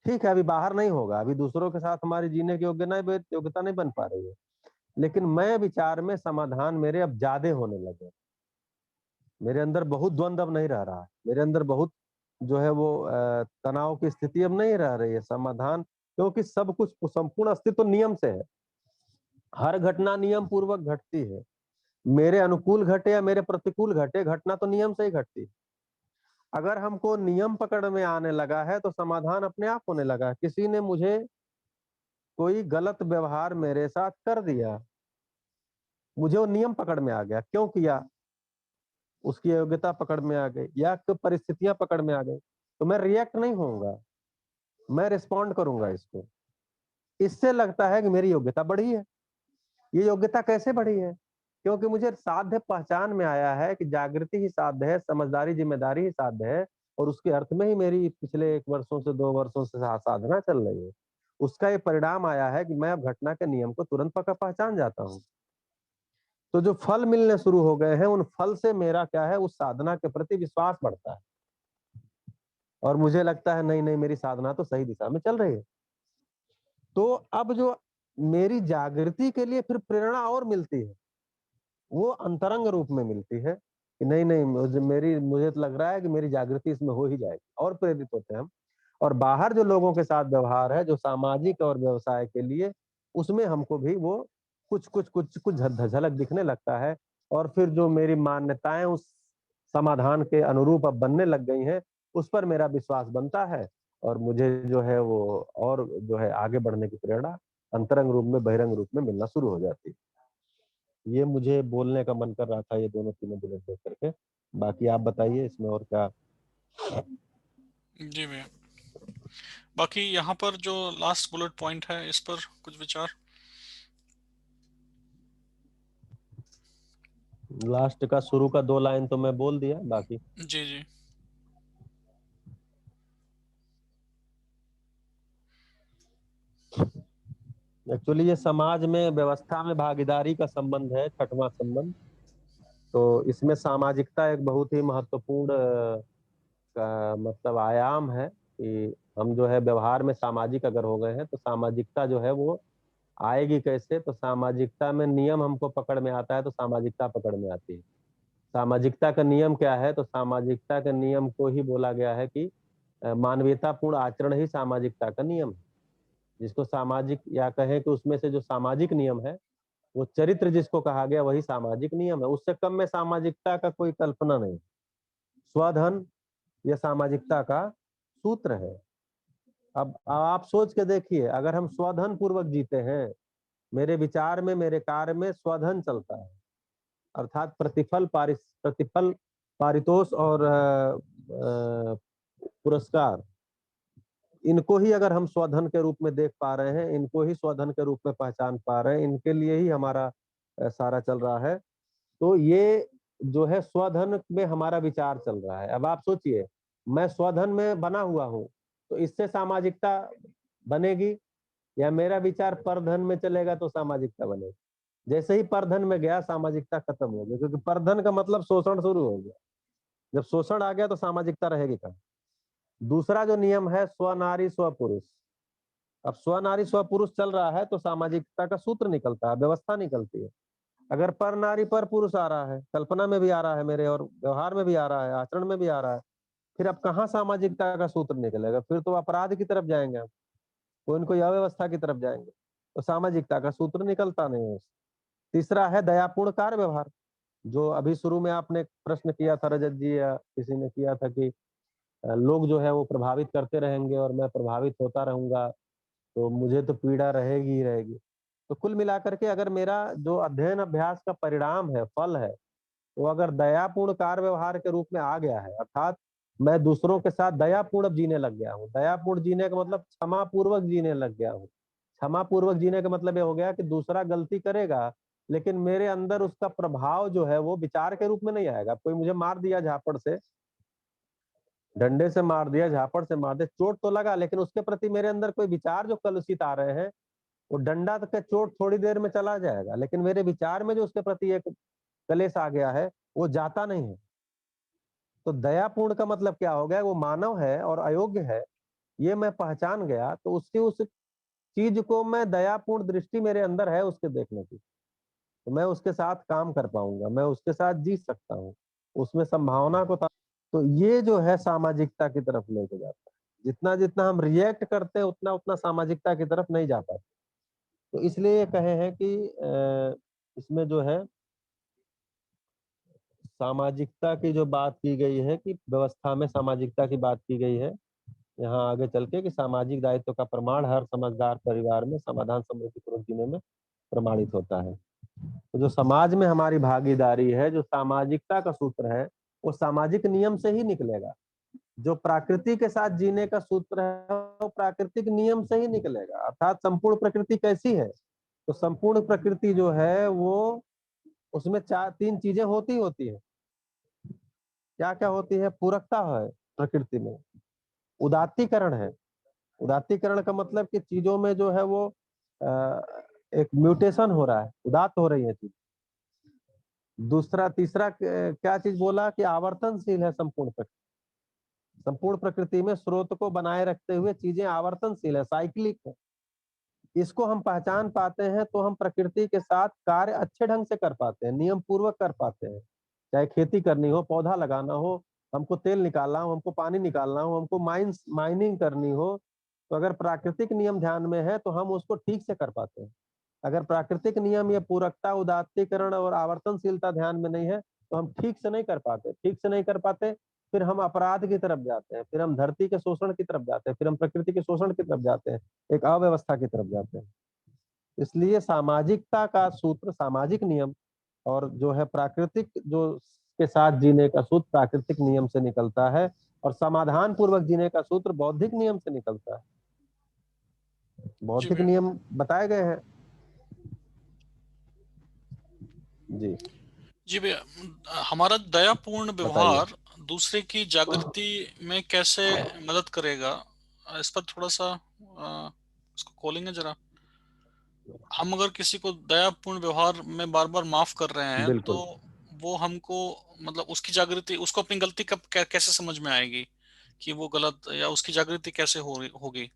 ठीक है, अभी बाहर नहीं होगा, अभी दूसरों के साथ हमारी जीने की योग्यता नहीं बन पा रही है, लेकिन मैं विचार में समाधान मेरे अब ज्यादा होने लगे। मेरे अंदर बहुत द्वंद्व अब नहीं रह रहा है, मेरे अंदर बहुत जो है वो तनाव की स्थिति अब नहीं रह रही है। समाधान, क्योंकि सब कुछ संपूर्ण अस्तित्व नियम से है, हर घटना नियम पूर्वक घटती है। मेरे अनुकूल घटे या मेरे प्रतिकूल घटे, घटना तो नियम से ही घटती है। अगर हमको नियम पकड़ में आने लगा है तो समाधान अपने आप होने लगा है। किसी ने मुझे कोई गलत व्यवहार मेरे साथ कर दिया, मुझे वो नियम पकड़ में आ गया, क्यों किया, उसकी योग्यता पकड़ में आ गई या परिस्थितियां पकड़ में आ गई, तो मैं रिएक्ट नहीं होऊंगा, मैं रिस्पॉन्ड करूंगा इसको। इससे लगता है कि मेरी योग्यता बढ़ी है। ये योग्यता कैसे बढ़ी है? क्योंकि मुझे साध्य पहचान में आया है कि जागृति ही साध्य है, समझदारी जिम्मेदारी ही साध्य है, और उसके अर्थ में ही मेरी पिछले 1 वर्षों से 2 वर्षों से साधना चल रही है। उसका ये परिणाम आया है कि मैं अब घटना के नियम को तुरंत पहचान जाता हूँ। तो जो फल मिलने शुरू हो गए हैं, उन फल से मेरा क्या है, उस साधना के प्रति विश्वास बढ़ता है, और मुझे लगता है नहीं नहीं मेरी साधना तो सही दिशा में चल रही है। तो अब जो मेरी जागृति के लिए फिर प्रेरणा और मिलती है, वो अंतरंग रूप में मिलती है कि नहीं नहीं मुझे तो लग रहा है कि मेरी जागृति इसमें हो ही जाएगी, और प्रेरित होते हैं हम। और बाहर जो लोगों के साथ व्यवहार है, जो सामाजिक और व्यवसाय के लिए, उसमें हमको भी वो कुछ कुछ कुछ कुछ झलक दिखने लगता है, और फिर जो मेरी मान्यताएं उस समाधान के अनुरूप अब बनने लग गई हैं, उस पर मेरा विश्वास बनता है, और मुझे जो है वो और जो है आगे बढ़ने की प्रेरणा अंतरंग रूप में, बहिरंग रूप में मिलना शुरू हो जाती है। ये मुझे बोलने का मन कर रहा था, ये दोनों तीनों बुलेट देख करके। बाकी आप बताइए इसमें और क्या। जी भैया, बाकी यहाँ पर जो लास्ट बुलेट पॉइंट है इस पर कुछ विचार। लास्ट का शुरू का 2 लाइन तो मैं बोल दिया, बाकी जी जी। एक्चुअली ये समाज में, व्यवस्था में भागीदारी का संबंध है, 6वां संबंध। तो इसमें सामाजिकता एक बहुत ही महत्वपूर्ण का मतलब आयाम है कि हम जो है व्यवहार में सामाजिक अगर हो गए हैं तो सामाजिकता जो है वो आएगी कैसे। तो सामाजिकता में नियम हमको पकड़ में आता है तो सामाजिकता पकड़ में आती है। सामाजिकता का नियम क्या है? तो सामाजिकता के नियम को ही बोला गया है कि मानवीयतापूर्ण आचरण ही सामाजिकता का नियम है। जिसको सामाजिक, या कहें कि उसमें से जो सामाजिक नियम है वो चरित्र जिसको कहा गया वही सामाजिक नियम है। उससे कम में सामाजिकता का कोई कल्पना नहीं। स्वधन यह सामाजिकता का सूत्र है। अब आप सोच के देखिए, अगर हम स्वधन पूर्वक जीते हैं, मेरे विचार में, मेरे कार्य में स्वधन चलता है, अर्थात प्रतिफल, पारितोष और पुरस्कार, इनको ही अगर हम स्वधन के रूप में देख पा रहे हैं, इनको ही स्वधन के रूप में पहचान पा रहे हैं, इनके लिए ही हमारा सारा चल रहा है, तो ये जो है स्वधन में हमारा विचार चल रहा है। अब आप सोचिए, मैं स्वधन में बना हुआ हूँ तो इससे सामाजिकता बनेगी, या मेरा विचार परधन में चलेगा तो सामाजिकता बनेगी। जैसे ही परधन में गया सामाजिकता खत्म हो गई, क्योंकि परधन का मतलब शोषण शुरू हो गया। जब शोषण आ गया तो सामाजिकता रहेगी कहाँ। दूसरा जो नियम है स्वनारी स्वपुरुष, अब स्वनारी स्वपुरुष चल रहा है तो सामाजिकता का सूत्र निकलता है, व्यवस्था निकलती है। अगर पर नारी पर पुरुष आ रहा है, कल्पना में भी आ रहा है मेरे, और व्यवहार में भी आ रहा है, आचरण में भी आ रहा है, फिर अब कहाँ सामाजिकता का सूत्र निकलेगा? फिर तो अपराध की तरफ जाएंगे हम, कोई न कोई अव्यवस्था की तरफ जाएंगे, तो सामाजिकता का सूत्र निकलता नहीं है। तीसरा है दयापूर्ण कार्य व्यवहार, जो अभी शुरू में आपने प्रश्न किया था, रजत जी या किसी ने किया था कि लोग जो है वो प्रभावित करते रहेंगे और मैं प्रभावित होता रहूंगा, तो मुझे तो पीड़ा रहेगी ही रहेगी। तो कुल मिलाकर के अगर मेरा जो अध्ययन अभ्यास का परिणाम है, फल है, वो अगर दयापूर्ण कार्य व्यवहार के रूप में आ गया है, अर्थात मैं दूसरों के साथ दयापूर्ण जीने लग गया हूँ। दयापूर्ण जीने का मतलब क्षमा पूर्वक जीने लग गया हूँ। क्षमा पूर्वक जीने का मतलब ये हो गया कि दूसरा गलती करेगा, लेकिन मेरे अंदर उसका प्रभाव जो है वो विचार के रूप में नहीं आएगा। कोई मुझे मार दिया झापड़ से, डंडे से मार दिया, झापड़ से मार दिया, चोट तो लगा, लेकिन उसके प्रति मेरे अंदर कोई विचार जो कलुषित आ रहे हैं, वो डंडा तक का चोट थोड़ी देर में चला जाएगा, लेकिन मेरे विचार में जो उसके प्रति एक कलेश आ गया है वो जाता नहीं है। तो दयापूर्ण का मतलब क्या हो गया? वो मानव है और अयोग्य है, ये मैं पहचान गया, तो उसकी उस चीज को मैं, दयापूर्ण दृष्टि मेरे अंदर है उसके देखने की, तो मैं उसके साथ काम कर पाऊंगा, मैं उसके साथ जी सकता हूँ, उसमें संभावना को तो ये जो है सामाजिकता की तरफ लेके जाता है। जितना जितना हम रिएक्ट करते हैं उतना उतना सामाजिकता की तरफ नहीं जा पाते। तो इसलिए कहे हैं कि इसमें जो है सामाजिकता की जो बात की गई है, कि व्यवस्था में सामाजिकता की बात की गई है यहाँ आगे चल के, कि सामाजिक दायित्व का प्रमाण हर समझदार परिवार में समाधान समृद्धि पूर्वक जीने में प्रमाणित होता है। तो जो समाज में हमारी भागीदारी है, जो सामाजिकता का सूत्र है, वो सामाजिक नियम से ही निकलेगा। जो प्रकृति के साथ जीने का सूत्र है वो प्राकृतिक नियम से ही निकलेगा। अर्थात संपूर्ण प्रकृति कैसी है? तो संपूर्ण प्रकृति जो है वो, उसमें 3 चीजें होती है। क्या क्या होती है? पूरकता है प्रकृति में, उदात्तीकरण है। उदात्तीकरण का मतलब कि चीजों में जो है वो एक म्यूटेशन हो रहा है, उदात्त हो रही है चीज। दूसरा, तीसरा क्या चीज बोला? कि आवर्तनशील है संपूर्ण प्रकृति। संपूर्ण प्रकृति में स्रोत को बनाए रखते हुए चीजें आवर्तनशील है, साइक्लिक है। इसको हम पहचान पाते हैं तो हम प्रकृति के साथ कार्य अच्छे ढंग से कर पाते हैं, नियम पूर्वक कर पाते हैं। चाहे खेती करनी हो, पौधा लगाना हो, हमको तेल निकालना हो, हमको पानी निकालना हो, हमको माइनिंग करनी हो, तो अगर प्राकृतिक नियम ध्यान में है तो हम उसको ठीक से कर पाते हैं। अगर प्राकृतिक नियम ये पूरकता, उदात्तीकरण और आवर्तनशीलता ध्यान में नहीं है तो हम ठीक से नहीं कर पाते, फिर हम अपराध की तरफ जाते हैं, फिर हम धरती के शोषण की तरफ जाते हैं, फिर हम प्रकृति के शोषण की तरफ जाते हैं, एक अव्यवस्था की तरफ जाते हैं। इसलिए सामाजिकता का सूत्र, सामाजिक नियम और जो है प्राकृतिक जो के साथ जीने का सूत्र प्राकृतिक नियम से निकलता है, और समाधान पूर्वक जीने का सूत्र बौद्धिक नियम से निकलता है। बौद्धिक भैया। नियम बताए गए हैं जी। जी भैया, हमारा दयापूर्ण व्यवहार दूसरे की जागृति में कैसे मदद करेगा, इस पर थोड़ा सा इसको खोलेंगे जरा। हम अगर किसी को दयापूर्ण व्यवहार में बार बार माफ कर रहे हैं बिल्कुल। तो वो हमको मतलब उसकी जागृति, उसको अपनी गलती कब कैसे समझ में आएगी कि वो गलत, या उसकी जागृति कैसे होगी?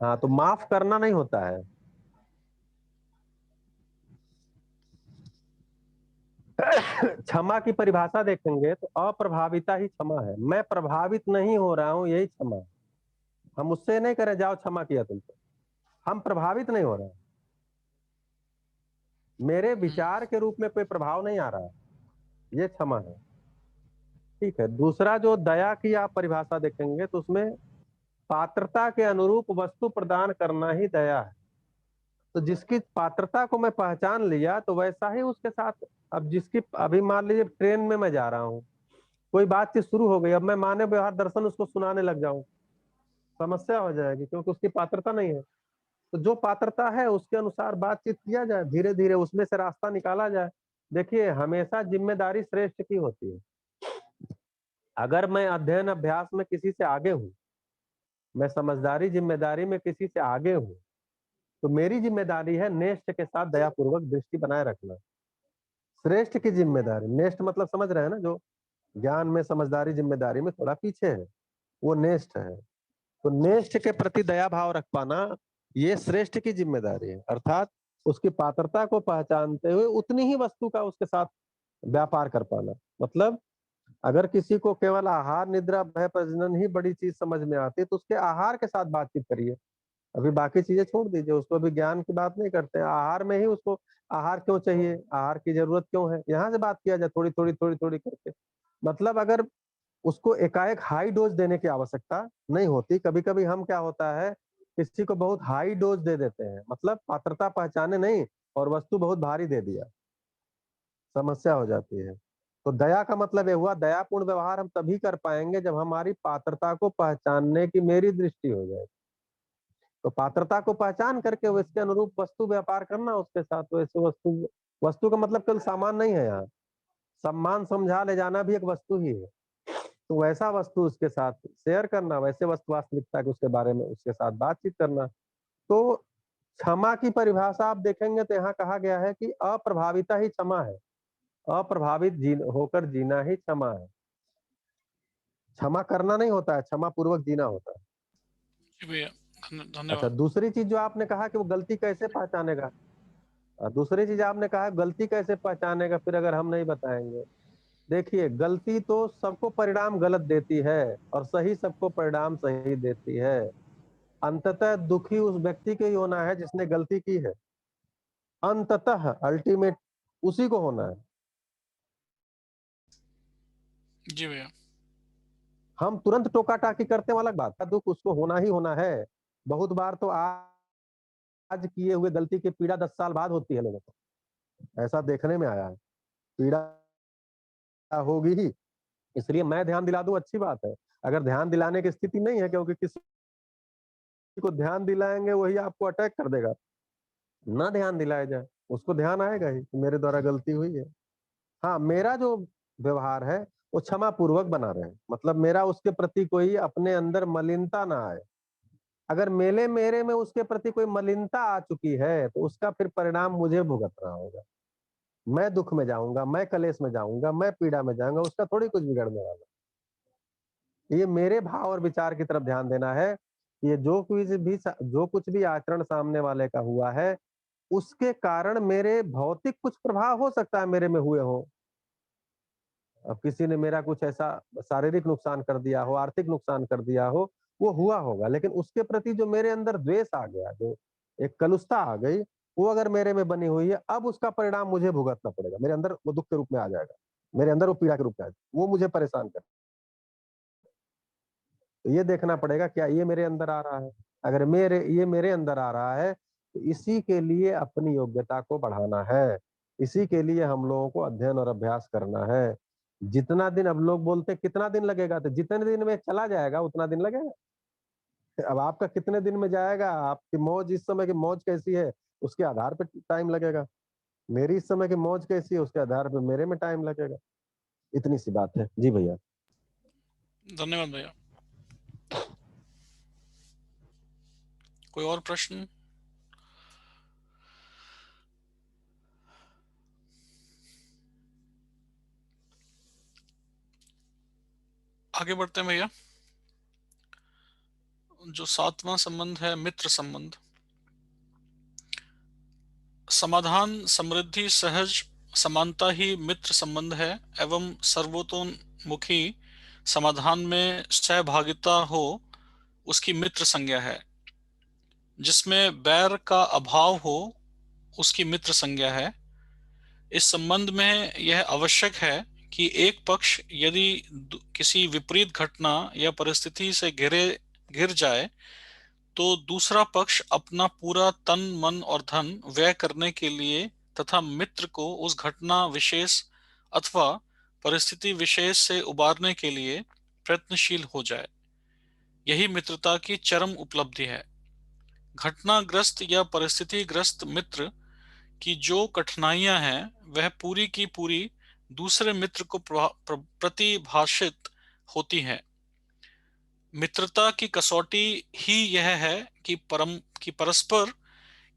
हाँ, तो माफ करना नहीं होता है। क्षमा की परिभाषा देखेंगे तो अप्रभाविता ही क्षमा है। मैं प्रभावित नहीं हो रहा हूं, यही क्षमा है। हम उससे नहीं करें जाओ क्षमा किया तुमको, हम प्रभावित नहीं हो रहे हैं, मेरे विचार के रूप में कोई प्रभाव नहीं आ रहा है, ये क्षमा है। ठीक है। दूसरा जो दया की आप परिभाषा देखेंगे तो उसमें पात्रता के अनुरूप वस्तु प्रदान करना ही दया है। तो जिसकी पात्रता को मैं पहचान लिया तो वैसा ही उसके साथ, अब जिसकी, अभी मान लीजिए ट्रेन में मैं जा रहा हूँ, कोई बातचीत शुरू हो गई, अब मैं मानव व्यवहार दर्शन उसको सुनाने लग जाऊं, समस्या हो जाएगी, क्योंकि उसकी पात्रता नहीं है। तो जो पात्रता है उसके अनुसार बातचीत किया जाए, धीरे धीरे उसमें से रास्ता निकाला जाए। देखिए, हमेशा जिम्मेदारी श्रेष्ठ की होती है। अगर मैं अध्ययन अभ्यास में किसी से आगे हूँ, मैं समझदारी जिम्मेदारी में किसी से आगे हूँ, तो मेरी जिम्मेदारी है नेष्ठ के साथ दयापूर्वक दृष्टि बनाए रखना। श्रेष्ठ की जिम्मेदारी, नेष्ठ मतलब समझ रहे हैं ना, जो ज्ञान में, समझदारी, जिम्मेदारी में थोड़ा पीछे है, वो नेष्ठ है। तो नेष्ठ के प्रति दया भाव रख पाना ये श्रेष्ठ की जिम्मेदारी है, अर्थात उसकी पात्रता को पहचानते हुए उतनी ही वस्तु का उसके साथ व्यापार कर पाना। मतलब अगर किसी को केवल आहार, निद्रा, भय, प्रजनन ही बड़ी चीज समझ में आती है तो उसके आहार के साथ बातचीत करिए, अभी बाकी चीजें छोड़ दीजिए, उसको अभी ज्ञान की बात नहीं करते हैं, आहार में ही उसको आहार क्यों चाहिए, आहार की जरूरत क्यों है, यहाँ से बात किया जाए थोड़ी थोड़ी थोड़ी थोड़ी करके। मतलब अगर उसको एकाएक हाई डोज देने की आवश्यकता नहीं होती। कभी कभी हम क्या होता है, किसी को बहुत हाई डोज दे देते हैं, मतलब पात्रता पहचाने नहीं और वस्तु बहुत भारी दे दिया, समस्या हो जाती है। तो दया का मतलब ये हुआ, दयापूर्ण व्यवहार हम तभी कर पाएंगे जब हमारी पात्रता को पहचानने की मेरी दृष्टि हो जाए। तो पात्रता को पहचान करके उसके अनुरूप वस्तु व्यापार करना उसके साथ। वैसे वस्तु, वस्तु का मतलब केवल सामान नहीं है, यहाँ सम्मान समझा ले जाना भी एक वस्तु ही है। तो वैसा वस्तु उसके साथ शेयर करना, वैसे वस्तु वास्तविकता के उसके बारे में उसके साथ बातचीत करना। तो क्षमा की परिभाषा आप देखेंगे तो यहाँ कहा गया है कि अप्रभाविता ही क्षमा है, अप्रभावित होकर जीना ही क्षमा है। क्षमा करना नहीं होता है, क्षमा पूर्वक जीना होता है। जी भैया, अच्छा, धन्यवाद। दूसरी चीज जो आपने कहा कि वो गलती कैसे पहचानेगा, दूसरी चीज आपने कहा गलती कैसे पहचानेगा, फिर अगर हम नहीं बताएंगे। देखिए, गलती तो सबको परिणाम गलत देती है और सही सबको परिणाम सही देती है। अंततः दुखी उस व्यक्ति के ही होना है जिसने गलती की है, अंततः अल्टीमेट उसी को होना है। जी भैया। हम तुरंत टोका टाकी करते हैं अलग बात है, दुख उसको होना ही होना है। बहुत बार तो आज किए हुए गलती की पीड़ा 10 साल बाद होती है लोगों को, ऐसा देखने में आया है। पीड़ा होगी ही, इसलिए मैं ध्यान दिला दूं अच्छी बात है। अगर ध्यान दिलाने की स्थिति नहीं है, क्योंकि किसी को ध्यान दिलाएंगे वही आपको अटैक कर देगा, ना ध्यान दिलाया जाए उसको ध्यान आएगा ही कि मेरे द्वारा गलती हुई है। हाँ, मेरा जो व्यवहार है वो क्षमा पूर्वक बना रहे, मतलब मेरा उसके प्रति कोई अपने अंदर मलिनता ना आए। अगर मेरे में उसके प्रति कोई मलिनता आ चुकी है तो उसका फिर परिणाम मुझे भुगतना होगा। मैं दुख में जाऊंगा, मैं कलेश में जाऊंगा, मैं पीड़ा में जाऊंगा, उसका थोड़ी कुछ बिगड़ने वाला। ये मेरे भाव और विचार की तरफ ध्यान देना है। ये जो कुछ भी आचरण सामने वाले का हुआ है उसके कारण मेरे भौतिक कुछ प्रभाव हो सकता है मेरे में हुए हो। अब किसी ने मेरा कुछ ऐसा शारीरिक नुकसान कर दिया हो, आर्थिक नुकसान कर दिया हो, वो हुआ होगा, लेकिन उसके प्रति जो मेरे अंदर द्वेष आ गया, जो एक कलुषता आ गई, वो अगर मेरे में बनी हुई है, अब उसका परिणाम मुझे भुगतना पड़ेगा, मेरे अंदर वो दुख के रूप में आ जाएगा, मेरे अंदर वो पीड़ा के रूप में आ जाएगा, वो मुझे परेशान कर। तो ये देखना पड़ेगा क्या ये मेरे अंदर आ रहा है। अगर ये मेरे अंदर आ रहा है तो इसी के लिए अपनी योग्यता को बढ़ाना है, इसी के लिए हम लोगों को अध्ययन और अभ्यास करना है। जितना दिन, अब लोग बोलते हैं कितना दिन लगेगा, तो जितने दिन में चला जाएगा उतना दिन लगेगा। अब आपका कितने दिन में जाएगा, आपकी मौज, इस समय की मौज कैसी है उसके आधार पर टाइम लगेगा, मेरी इस समय की मौज कैसी है उसके आधार पर मेरे में टाइम लगेगा। इतनी सी बात है। जी भैया। धन्यवाद भैया। कोई और प्रश्न? आगे बढ़ते हैं भैया। जो 7वां संबंध है, मित्र संबंध। समाधान, समृद्धि, सहज समानता ही मित्र संबंध है एवं सर्वतोन्मुखी समाधान में सहभागिता हो उसकी मित्र संज्ञा है। जिसमें बैर का अभाव हो उसकी मित्र संज्ञा है। इस संबंध में यह आवश्यक है कि एक पक्ष यदि किसी विपरीत घटना या परिस्थिति से घिर जाए तो दूसरा पक्ष अपना पूरा तन, मन और धन व्यय करने के लिए तथा मित्र को उस घटना विशेष अथवा परिस्थिति विशेष से उबारने के लिए प्रयत्नशील हो जाए। यही मित्रता की चरम उपलब्धि है। घटनाग्रस्त या परिस्थितिग्रस्त मित्र की जो कठिनाइयां हैं वह पूरी की पूरी दूसरे मित्र को प्रतिभाषित होती हैं। मित्रता की कसौटी ही यह है कि परस्पर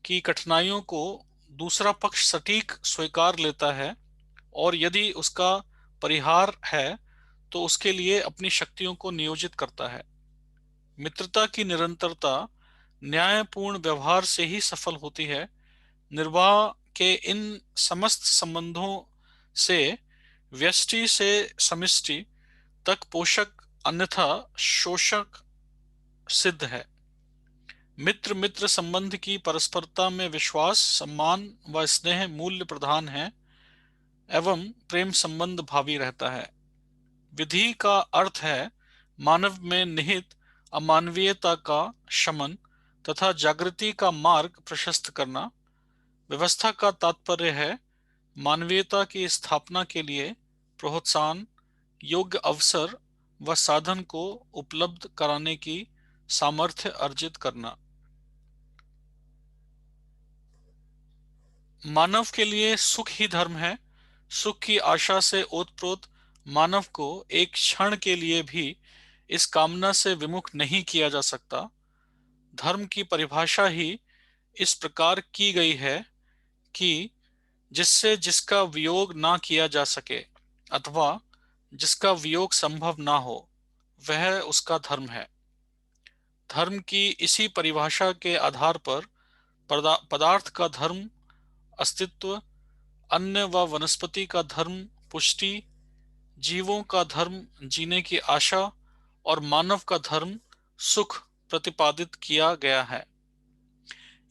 की कठिनाइयों को दूसरा पक्ष सटीक स्वीकार लेता है और यदि उसका परिहार है तो उसके लिए अपनी शक्तियों को नियोजित करता है। मित्रता की निरंतरता न्यायपूर्ण व्यवहार से ही सफल होती है। निर्वाह के इन समस्त संबंधों से व्यष्टि से समिष्टि तक पोषक अन्यथा शोषक सिद्ध है। मित्र मित्र संबंध की परस्परता में विश्वास, सम्मान व स्नेह मूल्य प्रधान है एवं प्रेम संबंध भावी रहता है। विधि का अर्थ है मानव में निहित अमानवीयता का शमन तथा जागृति का मार्ग प्रशस्त करना। व्यवस्था का तात्पर्य है मानवीयता की स्थापना के लिए प्रोत्साहन, योग्य अवसर व साधन को उपलब्ध कराने की सामर्थ्य अर्जित करना। मानव के लिए सुख ही धर्म है। सुख की आशा से ओतप्रोत मानव को एक क्षण के लिए भी इस कामना से विमुख नहीं किया जा सकता। धर्म की परिभाषा ही इस प्रकार की गई है कि जिससे जिसका वियोग ना किया जा सके अथवा जिसका वियोग संभव ना हो वह उसका धर्म है। धर्म की इसी परिभाषा के आधार पर पदार्थ का धर्म अस्तित्व, अन्न व वनस्पति का धर्म पुष्टि, जीवों का धर्म जीने की आशा और मानव का धर्म सुख प्रतिपादित किया गया है।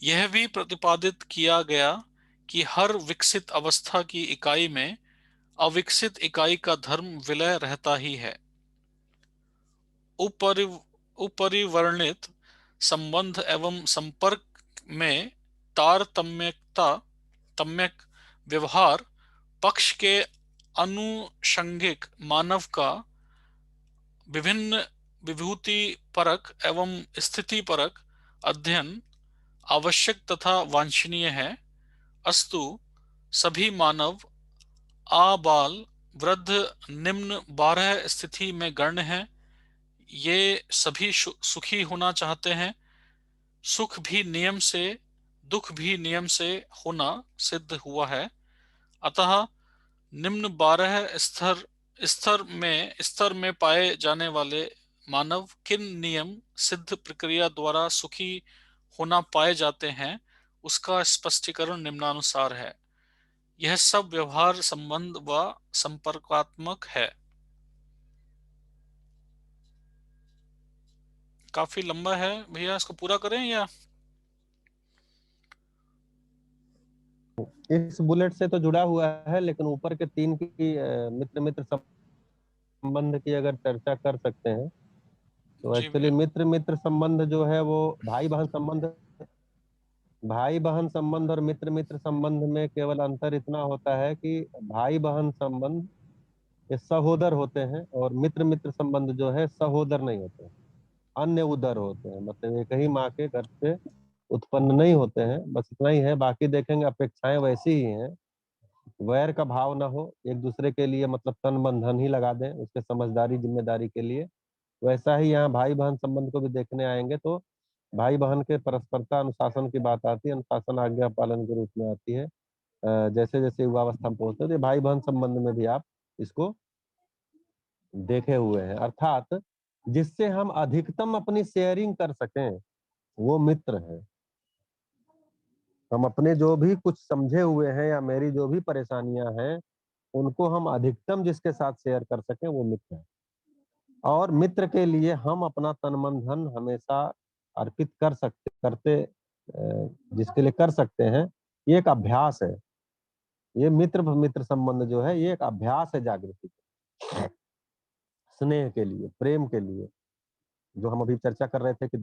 यह भी प्रतिपादित किया गया कि हर विकसित अवस्था की इकाई में अविकसित इकाई का धर्म विलय रहता ही है। उपरिवर्णित संबंध एवं संपर्क में ताम्यक व्यवहार पक्ष के अनुषंगिक मानव का विभिन्न विभूति परक एवं स्थिति परक अध्ययन आवश्यक तथा वांछनीय है। अस्तु सभी मानव आबाल वृद्ध निम्न 12 स्थिति में गण्य हैं। ये सभी सुखी होना चाहते हैं। सुख भी नियम से, दुख भी नियम से होना सिद्ध हुआ है। अतः निम्न 12 स्तर में पाए जाने वाले मानव किन नियम सिद्ध प्रक्रिया द्वारा सुखी होना पाए जाते हैं उसका स्पष्टीकरण निम्नानुसार है। यह सब व्यवहार संबंध व संपर्कात्मक है। काफी लंबा है भैया, इसको पूरा करें या? इस बुलेट से तो जुड़ा हुआ है, लेकिन ऊपर के 3 की मित्र मित्र संबंध की अगर चर्चा कर सकते हैं तो जी एक्चुअली भैया। मित्र मित्र संबंध जो है वो भाई बहन संबंध, भाई बहन संबंध और मित्र मित्र संबंध में केवल अंतर इतना होता है कि भाई बहन संबंध ये सहोदर होते हैं और मित्र मित्र संबंध जो है सहोदर नहीं होते, अन्य उदर होते हैं, मतलब एक ही माँ के गर्भ से उत्पन्न नहीं होते हैं। बस इतना ही है, बाकी देखेंगे अपेक्षाएं वैसी ही हैं। वैर का भाव ना हो, एक दूसरे के लिए मतलब तन मन धन ही लगा दें उसके समझदारी जिम्मेदारी के लिए। वैसा ही यहाँ भाई बहन संबंध को भी देखने आएंगे तो भाई बहन के परस्परता अनुशासन की बात आती है, अनुशासन आज्ञा पालन के रूप में आती है। जैसे जैसे युवावस्था में पहुंचते हैं तो भाई बहन संबंध में भी आप इसको देखे हुए हैं, अर्थात जिससे हम अधिकतम अपनी शेयरिंग कर सकें वो मित्र है। हम अपने जो भी कुछ समझे हुए हैं या मेरी जो भी परेशानियां हैं उनको हम अधिकतम जिसके साथ शेयर कर सकें वो मित्र है। और मित्र के लिए हम अपना तन मन धन हमेशा अर्पित कर सकते करते जिसके लिए कर सकते हैं, ये एक अभ्यास है। ये मित्र मित्र संबंध जो है ये एक अभ्यास है जागृति का, स्नेह के लिए, प्रेम के लिए, जो हम अभी चर्चा कर रहे थे कि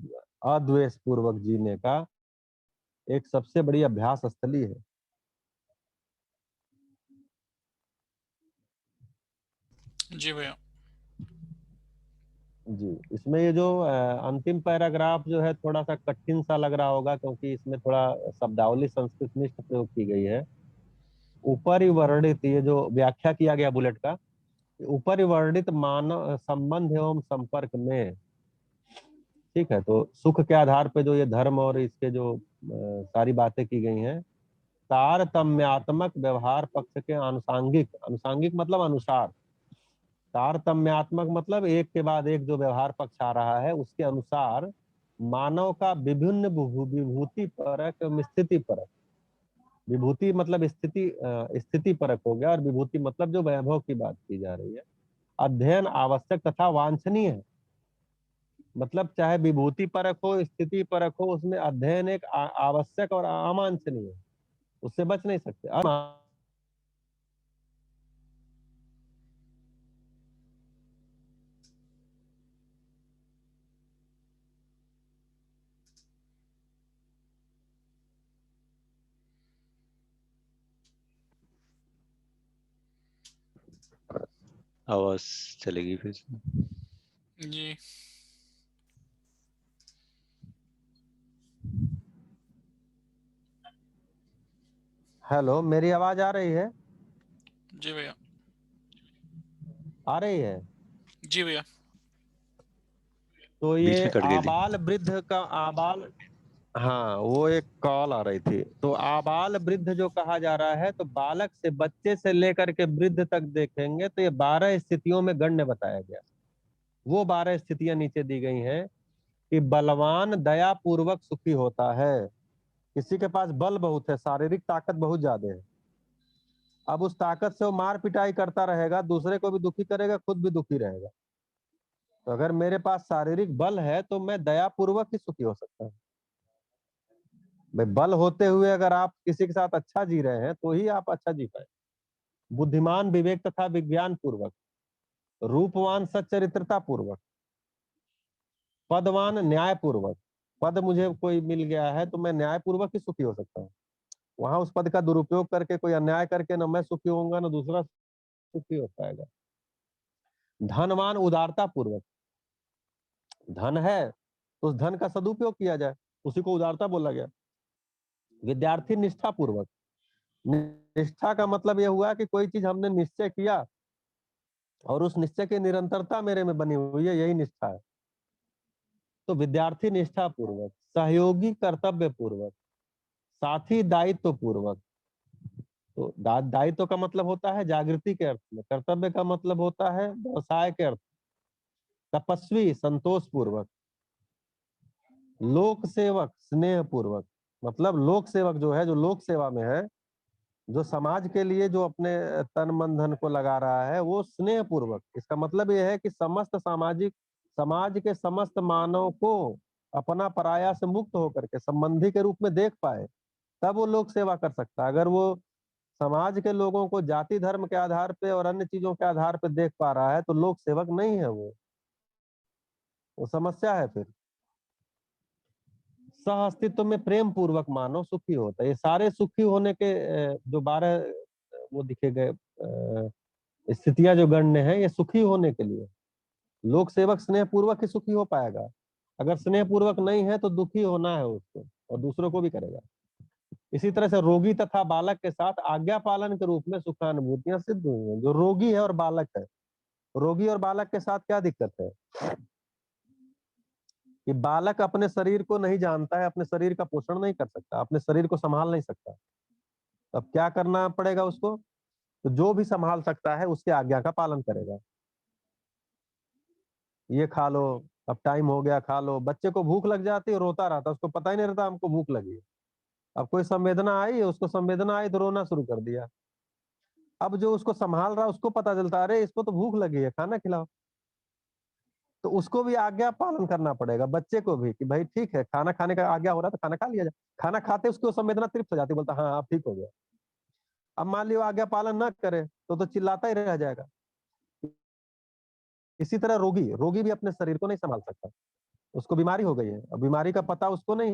अद्वेष पूर्वक जीने का एक सबसे बड़ी अभ्यास स्थली है। जी भैया। जी, इसमें ये जो अंतिम पैराग्राफ जो है थोड़ा सा कठिन सा लग रहा होगा क्योंकि इसमें थोड़ा शब्दावली संस्कृत निष्ठ प्रयोग की गई है। ऊपर ही वर्णित, ये जो व्याख्या किया गया बुलेट का, ऊपर ही वर्णित मानव संबंध एवं संपर्क में, ठीक है, तो सुख के आधार पे जो ये धर्म और इसके जो सारी बातें की गई हैं, तारतम्यात्मक व्यवहार पक्ष के आनुषांगिक, आनुषांगिक मतलब अनुसार, तारतम्यात्मक मतलब एक के बाद एक जो व्यवहार पक्ष आ रहा है उसके अनुसार मानव का विभिन्न विभूति परक स्थिति परक, विभूति मतलब स्थिति परक हो गया और विभूति मतलब जो वैभव की बात की जा रही है, अध्ययन आवश्यक तथा वांछनीय है। मतलब चाहे विभूति परक हो स्थिति परक हो, उसमें अध्ययन एक आवश्यक और अवांछनीय है, उससे बच नहीं सकते। आवाज चलेगी फिर से। जी हेलो, मेरी आवाज आ रही है? जी भैया। आ रही है? जी भैया। तो बीच ये में कट गई थी। आबाल वृद्ध का आबाल, हाँ वो एक कॉल आ रही थी। तो आबाल वृद्ध जो कहा जा रहा है, तो बालक से, बच्चे से लेकर के वृद्ध तक देखेंगे तो ये 12 स्थितियों में गण्य बताया गया। वो 12 स्थितियां नीचे दी गई हैं कि बलवान दया पूर्वक सुखी होता है। किसी के पास बल बहुत है, शारीरिक ताकत बहुत ज्यादा है, अब उस ताकत से वो मार पिटाई करता रहेगा, दूसरे को भी दुखी करेगा, खुद भी दुखी रहेगा। तो अगर मेरे पास शारीरिक बल है तो मैं दया पूर्वक ही सुखी हो सकता हूँ। भाई बल होते हुए अगर आप किसी के साथ अच्छा जी रहे हैं तो ही आप अच्छा जी पाए। बुद्धिमान विवेक तथा विज्ञान पूर्वक, रूपवान सच्चरित्रता पूर्वक, पदवान न्याय पूर्वक, पद मुझे कोई मिल गया है तो मैं न्याय पूर्वक ही सुखी हो सकता हूँ। वहां उस पद का दुरुपयोग करके कोई अन्याय करके ना मैं सुखी होऊंगा ना दूसरा सुखी हो पाएगा। धनवान उदारता पूर्वक, धन है तो उस धन का सदुपयोग किया जाए, उसी को उदारता बोला गया। विद्यार्थी निष्ठा पूर्वक, निष्ठा का मतलब यह हुआ कि कोई चीज हमने निश्चय किया और उस निश्चय की निरंतरता मेरे में बनी हुई है, यही निष्ठा है। तो विद्यार्थी निष्ठा पूर्वक, सहयोगी कर्तव्य पूर्वक, साथी दायित्व पूर्वक। तो दायित्व का मतलब होता है जागृति के अर्थ में, कर्तव्य का मतलब होता है व्यवसाय के अर्थ, तपस्वी संतोष पूर्वक, लोक सेवक स्नेह पूर्वक, मतलब लोक सेवक जो है, जो लोक सेवा में है, जो समाज के लिए जो अपने तन मन धन को लगा रहा है, वो स्नेह पूर्वक। इसका मतलब यह है कि समस्त सामाजिक समाज के समस्त मानव को अपना पराया से मुक्त होकर के संबंधी के रूप में देख पाए, तब वो लोक सेवा कर सकता है। अगर वो समाज के लोगों को जाति धर्म के आधार पे और अन्य चीजों के आधार पे देख पा रहा है तो लोक सेवक नहीं है वो समस्या है। फिर सह अस्तित्व में प्रेम पूर्वक मानव सुखी होता है। ये सारे सुखी होने के जो 12 वो दिखे गए स्थितियां जो गण्य हैं, ये सुखी होने के लिए। लोक सेवक स्नेह पूर्वक ही सुखी हो पाएगा। अगर स्नेह पूर्वक नहीं है तो दुखी होना है उसको, और दूसरों को भी करेगा। इसी तरह से रोगी तथा बालक के साथ आज्ञा पालन के रूप में सुखानुभूतियां सिद्ध हुई हैं। जो रोगी है और बालक है, रोगी और बालक के साथ क्या दिक्कत है कि बालक अपने शरीर को नहीं जानता है, अपने शरीर का पोषण नहीं कर सकता, अपने शरीर को संभाल नहीं सकता। अब क्या करना पड़ेगा उसको? तो जो भी संभाल सकता है उसके आज्ञा का पालन करेगा। ये खा लो, अब टाइम हो गया, खा लो। बच्चे को भूख लग जाती है, रोता रहता, उसको पता ही नहीं रहता हमको भूख लगी। अब कोई संवेदना आई, उसको संवेदना आई तो रोना शुरू कर दिया। अब जो उसको संभाल रहा है उसको पता चलता, अरे इसको तो भूख लगी है, खाना खिलाओ। तो उसको भी आज्ञा पालन करना पड़ेगा, बच्चे को भी, कि भाई ठीक है, खाना खाने का आज्ञा हो रहा है तो खाना खा लिया जाए। खाना खाते उसको संवेदना तृप्त हो जाती, बोलता हाँ अब ठीक हो गया। अब मान लियो आज्ञा पालन न करे तो चिल्लाता ही रह जाएगा। इसी तरह रोगी भी अपने शरीर को नहीं संभाल सकता, उसको बीमारी हो गई है। अब बीमारी का पता उसको नहीं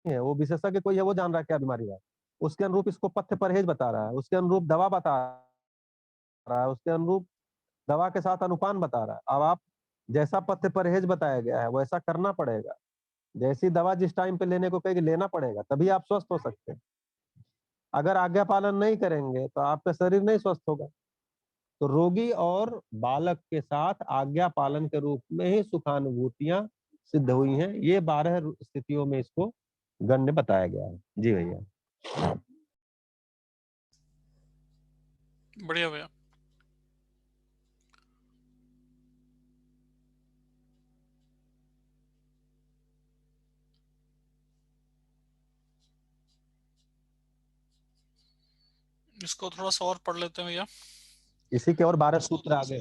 है, वो विशेषज्ञ कोई है वो जान रहा है क्या बीमारी है, उसके अनुरूप इसको पथ्य परहेज बता रहा है, उसके अनुरूप दवा बता रहा है, उसके अनुरूप दवा के साथ अनुपान बता रहा है। अब आप जैसा पथ्य परहेज बताया गया है वैसा करना पड़ेगा। जैसी दवा जिस टाइम पे लेने को कहेगी लेना पड़ेगा, तभी आप स्वस्थ हो सकते हैं। अगर आज्ञा पालन नहीं करेंगे तो आपका शरीर नहीं स्वस्थ होगा। तो रोगी और बालक के साथ आज्ञा पालन के रूप में ही सुखानुभूतियां सिद्ध हुई हैं। ये 12 स्थितियों में इसको गण्य बताया गया है। जी भैया। बढ़िया भैया। इसको थोड़ा सा और पढ़ लेते हैं भैया। इसी के और 12 सूत्र आगे,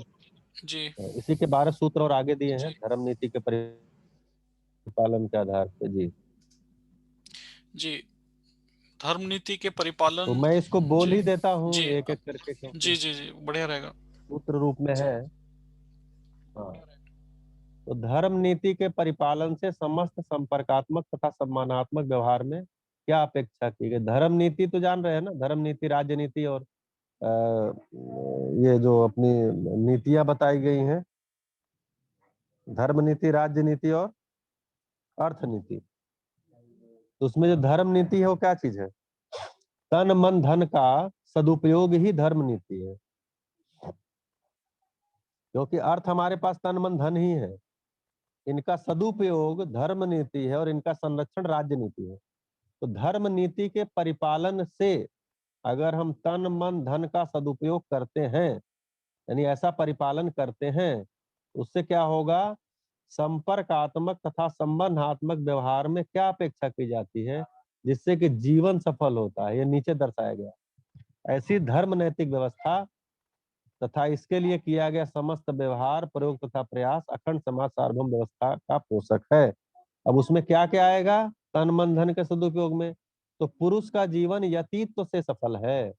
जी इसी के 12 सूत्र और आगे दिए हैं जी धर्म नीति के परिपालन के आधार पे। जी जी। धर्म नीति के तो परिपालन। मैं इसको बोल जी ही देता हूँ जी एक एक करके, क्योंकि जी जी जी बढ़िया रहेगा। सूत्र रूप में है। हाँ, तो धर्म नीति के परिपालन से समस्त संपर्कात्मक तथा सम्मानात्मक व्यवहार में क्या अपेक्षा की गई। धर्म नीति तो जान रहे हैं ना, धर्म नीति, राज्य नीति और ये जो अपनी नीतियां बताई गई हैं, धर्म नीति, राज्य नीति और अर्थ नीति। तो उसमें जो धर्म नीति है वो क्या चीज है? तन मन धन का सदुपयोग ही धर्म नीति है। क्योंकि अर्थ हमारे पास तन मन धन ही है, इनका सदुपयोग धर्म नीति है और इनका संरक्षण राज्य नीति है। तो धर्म नीति के परिपालन से अगर हम तन मन धन का सदुपयोग करते हैं, यानी ऐसा परिपालन करते हैं, उससे क्या होगा? संपर्कात्मक तथा संबंधात्मक व्यवहार में क्या अपेक्षा की जाती है, जिससे कि जीवन सफल होता है। ये नीचे दर्शाया गया। ऐसी धर्म नैतिक व्यवस्था तथा इसके लिए किया गया समस्त व्यवहार, प्रयोग तथा प्रयास अखंड समाज सार्वभौम व्यवस्था का पोषक है। अब उसमें क्या क्या आएगा तन मन धन के सदुपयोग में? तो पुरुष का जीवन यतीत्व से सफल है,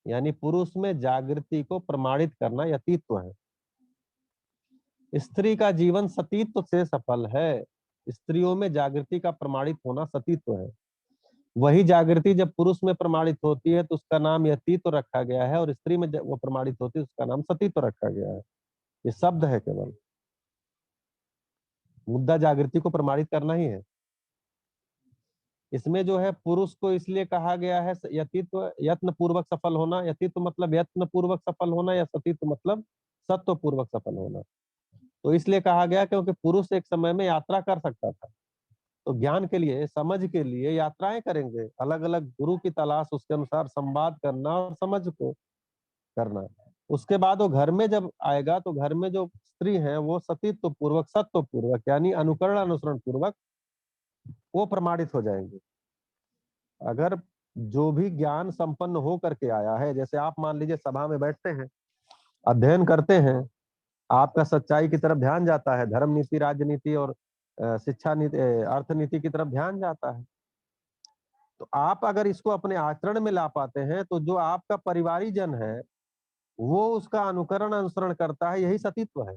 यानी पुरुष में जागृति को प्रमाणित करना यतीत्व है। स्त्री का जीवन सतीत्व से सफल है, स्त्रियों में जागृति का प्रमाणित होना सतीत्व है। वही जागृति जब पुरुष में प्रमाणित होती है तो उसका नाम यतीत्व रखा गया है, और स्त्री में जब वो प्रमाणित होती है उसका नाम सतीत्व रखा गया है। ये शब्द है, केवल मुद्दा जागृति को प्रमाणित करना ही है। इसमें जो है पुरुष को इसलिए कहा गया है यतीत्व, यत्न पूर्वक सफल होना। यतीत्व मतलब यत्न पूर्वक सफल होना, या सतीत्व मतलब सत्व पूर्वक सफल होना। तो इसलिए कहा गया क्योंकि पुरुष एक समय में यात्रा कर सकता था, तो ज्ञान के लिए, समझ के लिए यात्राएं करेंगे, अलग अलग गुरु की तलाश, उसके अनुसार संवाद करना और समझ को करना। उसके बाद वो घर में जब आएगा तो घर में जो स्त्री है वो सतीत्व पूर्वक, सत्व पूर्वक, यानी अनुकरण अनुसरण पूर्वक वो प्रमाणित हो जाएंगे। अगर जो भी ज्ञान संपन्न हो करके आया है, जैसे आप मान लीजिए सभा में बैठते हैं, अध्ययन करते हैं, आपका सच्चाई की तरफ ध्यान जाता है, धर्म नीति, राजनीति और शिक्षा नीति, अर्थनीति की तरफ ध्यान जाता है। तो आप अगर इसको अपने आचरण में ला पाते हैं तो जो आपका परिवारी जन है वो उसका अनुकरण अनुसरण करता है, यही सतीत्व है।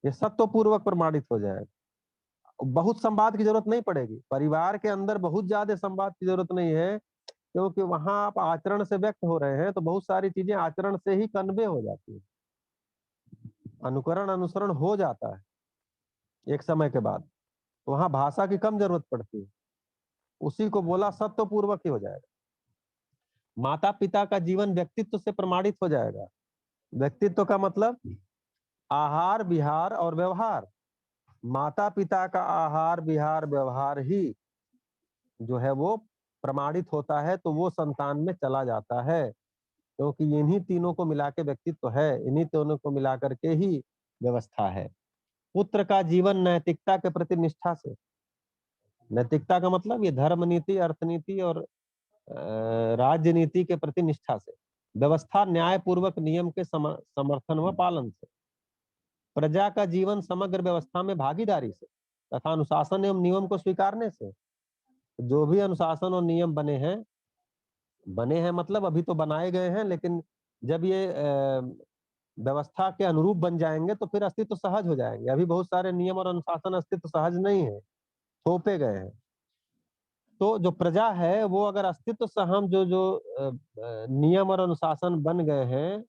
ये सत्व पूर्वक प्रमाणित हो जाएगा। बहुत संवाद की जरूरत नहीं पड़ेगी, परिवार के अंदर बहुत ज्यादा संवाद की जरूरत नहीं है, क्योंकि वहां आप आचरण से व्यक्त हो रहे हैं तो बहुत सारी चीजें आचरण से ही कन्वे हो जाती है, अनुकरण अनुसरण हो जाता है एक समय के बाद। तो वहां भाषा की कम जरूरत पड़ती है, उसी को बोला सत्व पूर्वक ही हो जाएगा। माता पिता का जीवन व्यक्तित्व से प्रमाणित हो जाएगा। व्यक्तित्व का मतलब आहार विहार और व्यवहार। माता पिता का आहार विहार व्यवहार ही जो है वो प्रमाणित होता है, तो वो संतान में चला जाता है, क्योंकि इन्हीं तीनों को मिला के व्यक्तित्व है, इन्हीं तीनों को मिला करके ही व्यवस्था है। पुत्र का जीवन नैतिकता के प्रति निष्ठा से। नैतिकता का मतलब ये धर्म नीति, अर्थनीति और राजनीति के प्रति निष्ठा से। व्यवस्था न्याय पूर्वक नियम के समर्थन व पालन से। प्रजा का जीवन समग्र व्यवस्था में भागीदारी से तथा अनुशासन एवं नियम को स्वीकारने से। जो भी अनुशासन और नियम बने हैं मतलब अभी तो बनाए गए हैं, लेकिन जब ये व्यवस्था के अनुरूप बन जाएंगे तो फिर अस्तित्व सहज हो जाएंगे। अभी बहुत सारे नियम और अनुशासन अस्तित्व सहज नहीं है, थोपे गए हैं। तो जो प्रजा है वो अगर अस्तित्व सहम जो नियम और अनुशासन बन गए हैं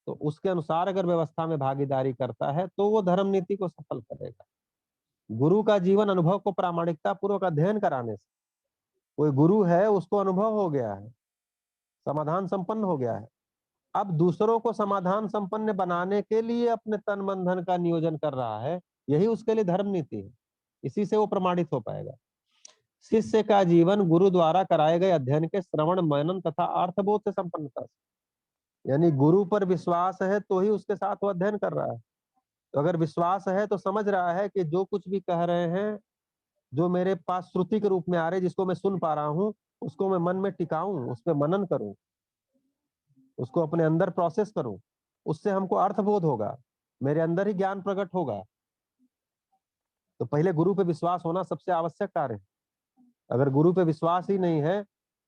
तो उसके अनुसार अगर व्यवस्था में भागीदारी करता है तो वो धर्म नीति को सफल करेगा। गुरु का जीवन अनुभव को प्रामाणिकता पूर्वक अध्ययन कराने से। कोई गुरु है, उसको अनुभव हो गया है, समाधान संपन्न हो गया है, अब दूसरों को समाधान संपन्न बनाने के लिए अपने तन मन धन का नियोजन कर रहा है, यही उसके लिए धर्म नीति है। इसी से वो प्रमाणित हो पाएगा। शिष्य का जीवन गुरु द्वारा कराए गए अध्ययन के श्रवण मनन तथा अर्थबोध से संपन्नता से। यानी गुरु पर विश्वास है तो ही उसके साथ वो अध्ययन कर रहा है। तो अगर विश्वास है तो समझ रहा है कि जो कुछ भी कह रहे हैं, जो मेरे पास श्रुति के रूप में आ रहे, जिसको मैं सुन पा रहा हूँ, उसको मैं मन में टिकाऊं, उस पर मनन करूं, उसको अपने अंदर प्रोसेस करूं, उससे हमको अर्थबोध होगा, मेरे अंदर ही ज्ञान प्रकट होगा। तो पहले गुरु पे विश्वास होना सबसे आवश्यक कार्य है। अगर गुरु पे विश्वास ही नहीं है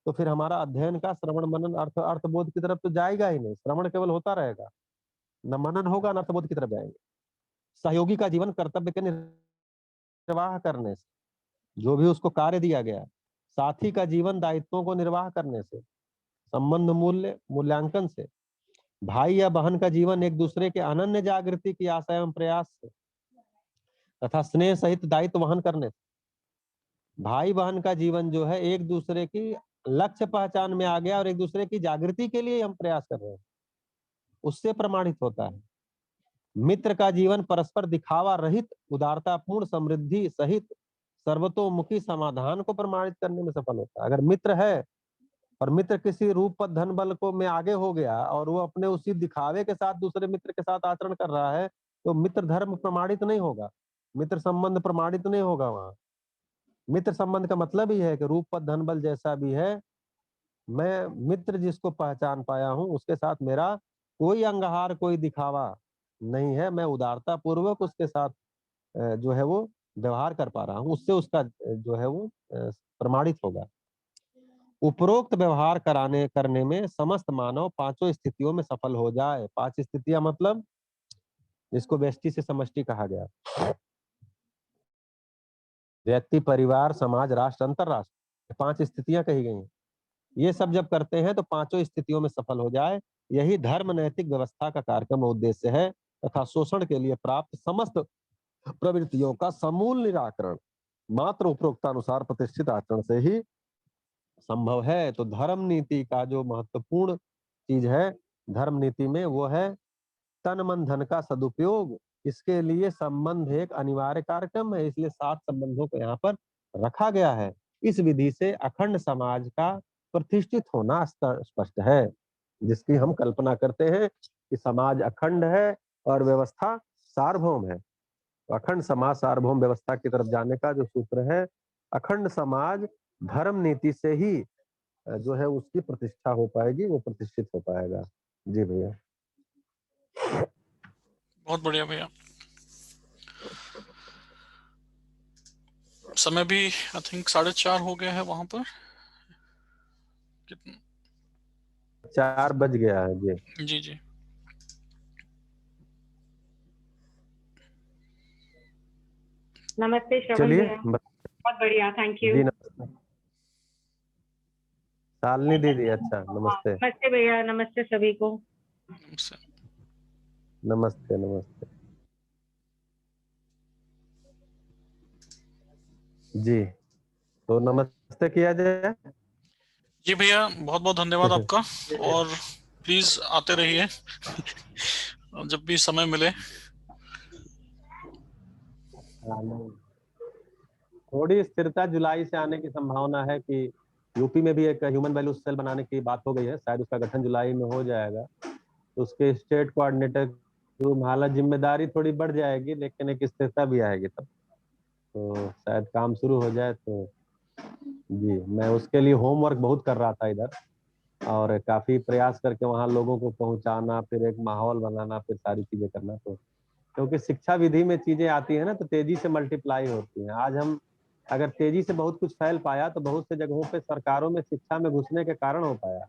तो फिर हमारा अध्ययन का श्रवण मनन अर्थबोध की तरफ तो जाएगा ही नहीं। श्रवण केवल होता रहेगा, न मनन होगा, न अर्थबोध की तरफ जाएंगे। सहयोगी का जीवन कर्तव्य के निर्वाह करने से। जो भी उसको कार्य दिया गया, साथी का जीवन दायित्वों को निर्वाह करने से, संबंध मूल्यांकन से। भाई या बहन का जीवन एक दूसरे के अनन्य जागृति की आशा एवं प्रयास से तथा स्नेह सहित दायित्व वहन करने से। भाई बहन का जीवन जो है एक दूसरे की लक्ष्य पहचान में आ गया और एक दूसरे की जागृति के लिए हम प्रयास कर रहे हैं, उससे प्रमाणित होता है। मित्र का जीवन परस्पर दिखावा रहित उदारतापूर्ण समृद्धि सहित सर्वतोमुखी समाधान को प्रमाणित करने में सफल होता है। अगर मित्र है और मित्र किसी रूप पद धन बल को में आगे हो गया और वो अपने उसी दिखावे के साथ दूसरे मित्र के साथ आचरण कर रहा है, तो मित्र धर्म प्रमाणित नहीं होगा, मित्र संबंध प्रमाणित नहीं होगा। वहां मित्र संबंध का मतलब ही है कि रूप पद धन बल जैसा भी है, मैं मित्र जिसको पहचान पाया हूं उसके साथ मेरा कोई अंगहार, कोई दिखावा नहीं है, मैं उदारता पूर्वक उसके साथ जो है वो व्यवहार कर पा रहा हूं, उससे उसका जो है वो प्रमाणित होगा। उपरोक्त व्यवहार करने में समस्त मानव पांचों स्थितियों में सफल हो जाए। 5 स्थितियां मतलब जिसको व्यष्टि से समष्टि कहा गया। व्यक्ति, परिवार, समाज, राष्ट्र, अंतरराष्ट्र, 5 स्थितियां कही गई हैं। ये सब जब करते हैं तो पांचों स्थितियों में सफल हो जाए, यही धर्म नैतिक व्यवस्था का कार्यक्रम उद्देश्य है तथा शोषण के लिए प्राप्त समस्त प्रवृत्तियों का समूल निराकरण मात्र उपरोक्तानुसार प्रतिष्ठित आचरण से ही संभव है। तो धर्म नीति का जो महत्वपूर्ण चीज है धर्म नीति में, वो है तन मन धन का सदुपयोग। इसके लिए संबंध एक अनिवार्य कार्यक्रम है, इसलिए 7 संबंधों को यहाँ पर रखा गया है। इस विधि से अखंड समाज का प्रतिष्ठित होना स्पष्ट है, जिसकी हम कल्पना करते हैं कि समाज अखंड है और व्यवस्था सार्वभौम है। तो अखंड समाज सार्वभौम व्यवस्था की तरफ जाने का जो सूत्र है, अखंड समाज धर्म नीति से ही जो है उसकी प्रतिष्ठा हो पाएगी, वो प्रतिष्ठित हो पाएगा। जी भैया। बहुत बढ़िया भैया। समय भी आई थिंक 4:30 हो गया है वहां पर। कितना? 4 बज गया है जी। जी जी। नमस्ते श्रवण चलिए भैया, बहुत बढ़िया, थैंक यू। जी नमस्ते। शालिनी दीदी, अच्छा नमस्ते। नमस्ते भैया, नमस्ते सभी को। नमस्ते नमस्ते जी। तो नमस्ते किया जाए। जी भैया, बहुत बहुत धन्यवाद आपका, और प्लीज आते रहिए जब भी समय मिले। थोड़ी स्थिरता जुलाई से आने की संभावना है कि यूपी में भी एक ह्यूमन वैल्यू सेल बनाने की बात हो गई है, शायद उसका गठन जुलाई में हो जाएगा। तो उसके स्टेट कोऑर्डिनेटर रूम, हालांकि जिम्मेदारी थोड़ी बढ़ जाएगी लेकिन एक स्थिरता भी आएगी तब, तो शायद काम शुरू हो जाए। तो जी, मैं उसके लिए होमवर्क बहुत कर रहा था इधर, और काफी प्रयास करके वहाँ लोगों को पहुँचाना, फिर एक माहौल बनाना, फिर सारी चीजें करना। तो क्योंकि शिक्षा विधि में चीजें आती है ना, तो तेजी से मल्टीप्लाई होती हैं। आज हम अगर तेजी से बहुत कुछ फैल पाया तो बहुत से जगहों पे सरकारों में शिक्षा में घुसने के कारण हो पाया।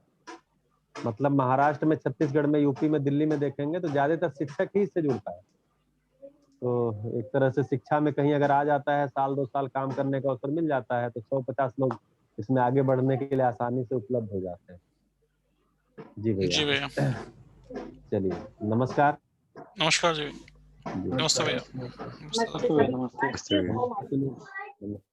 मतलब महाराष्ट्र में, छत्तीसगढ़ में, यूपी में, दिल्ली में देखेंगे तो ज्यादातर शिक्षक ही इससे जुड़ पाए। तो एक तरह से शिक्षा में कहीं अगर आ जाता है, 1-2 साल काम करने का अवसर मिल जाता है, तो 150 लोग इसमें आगे बढ़ने के लिए आसानी से उपलब्ध हो जाते हैं। जी जी भैया, भैया, चलिए नमस्कार। नमस्कार जी। जी। नमस्ते भैया। नमस्ते भैया, सर। नमस्ते। नमस्ते भैया। नमस्ते।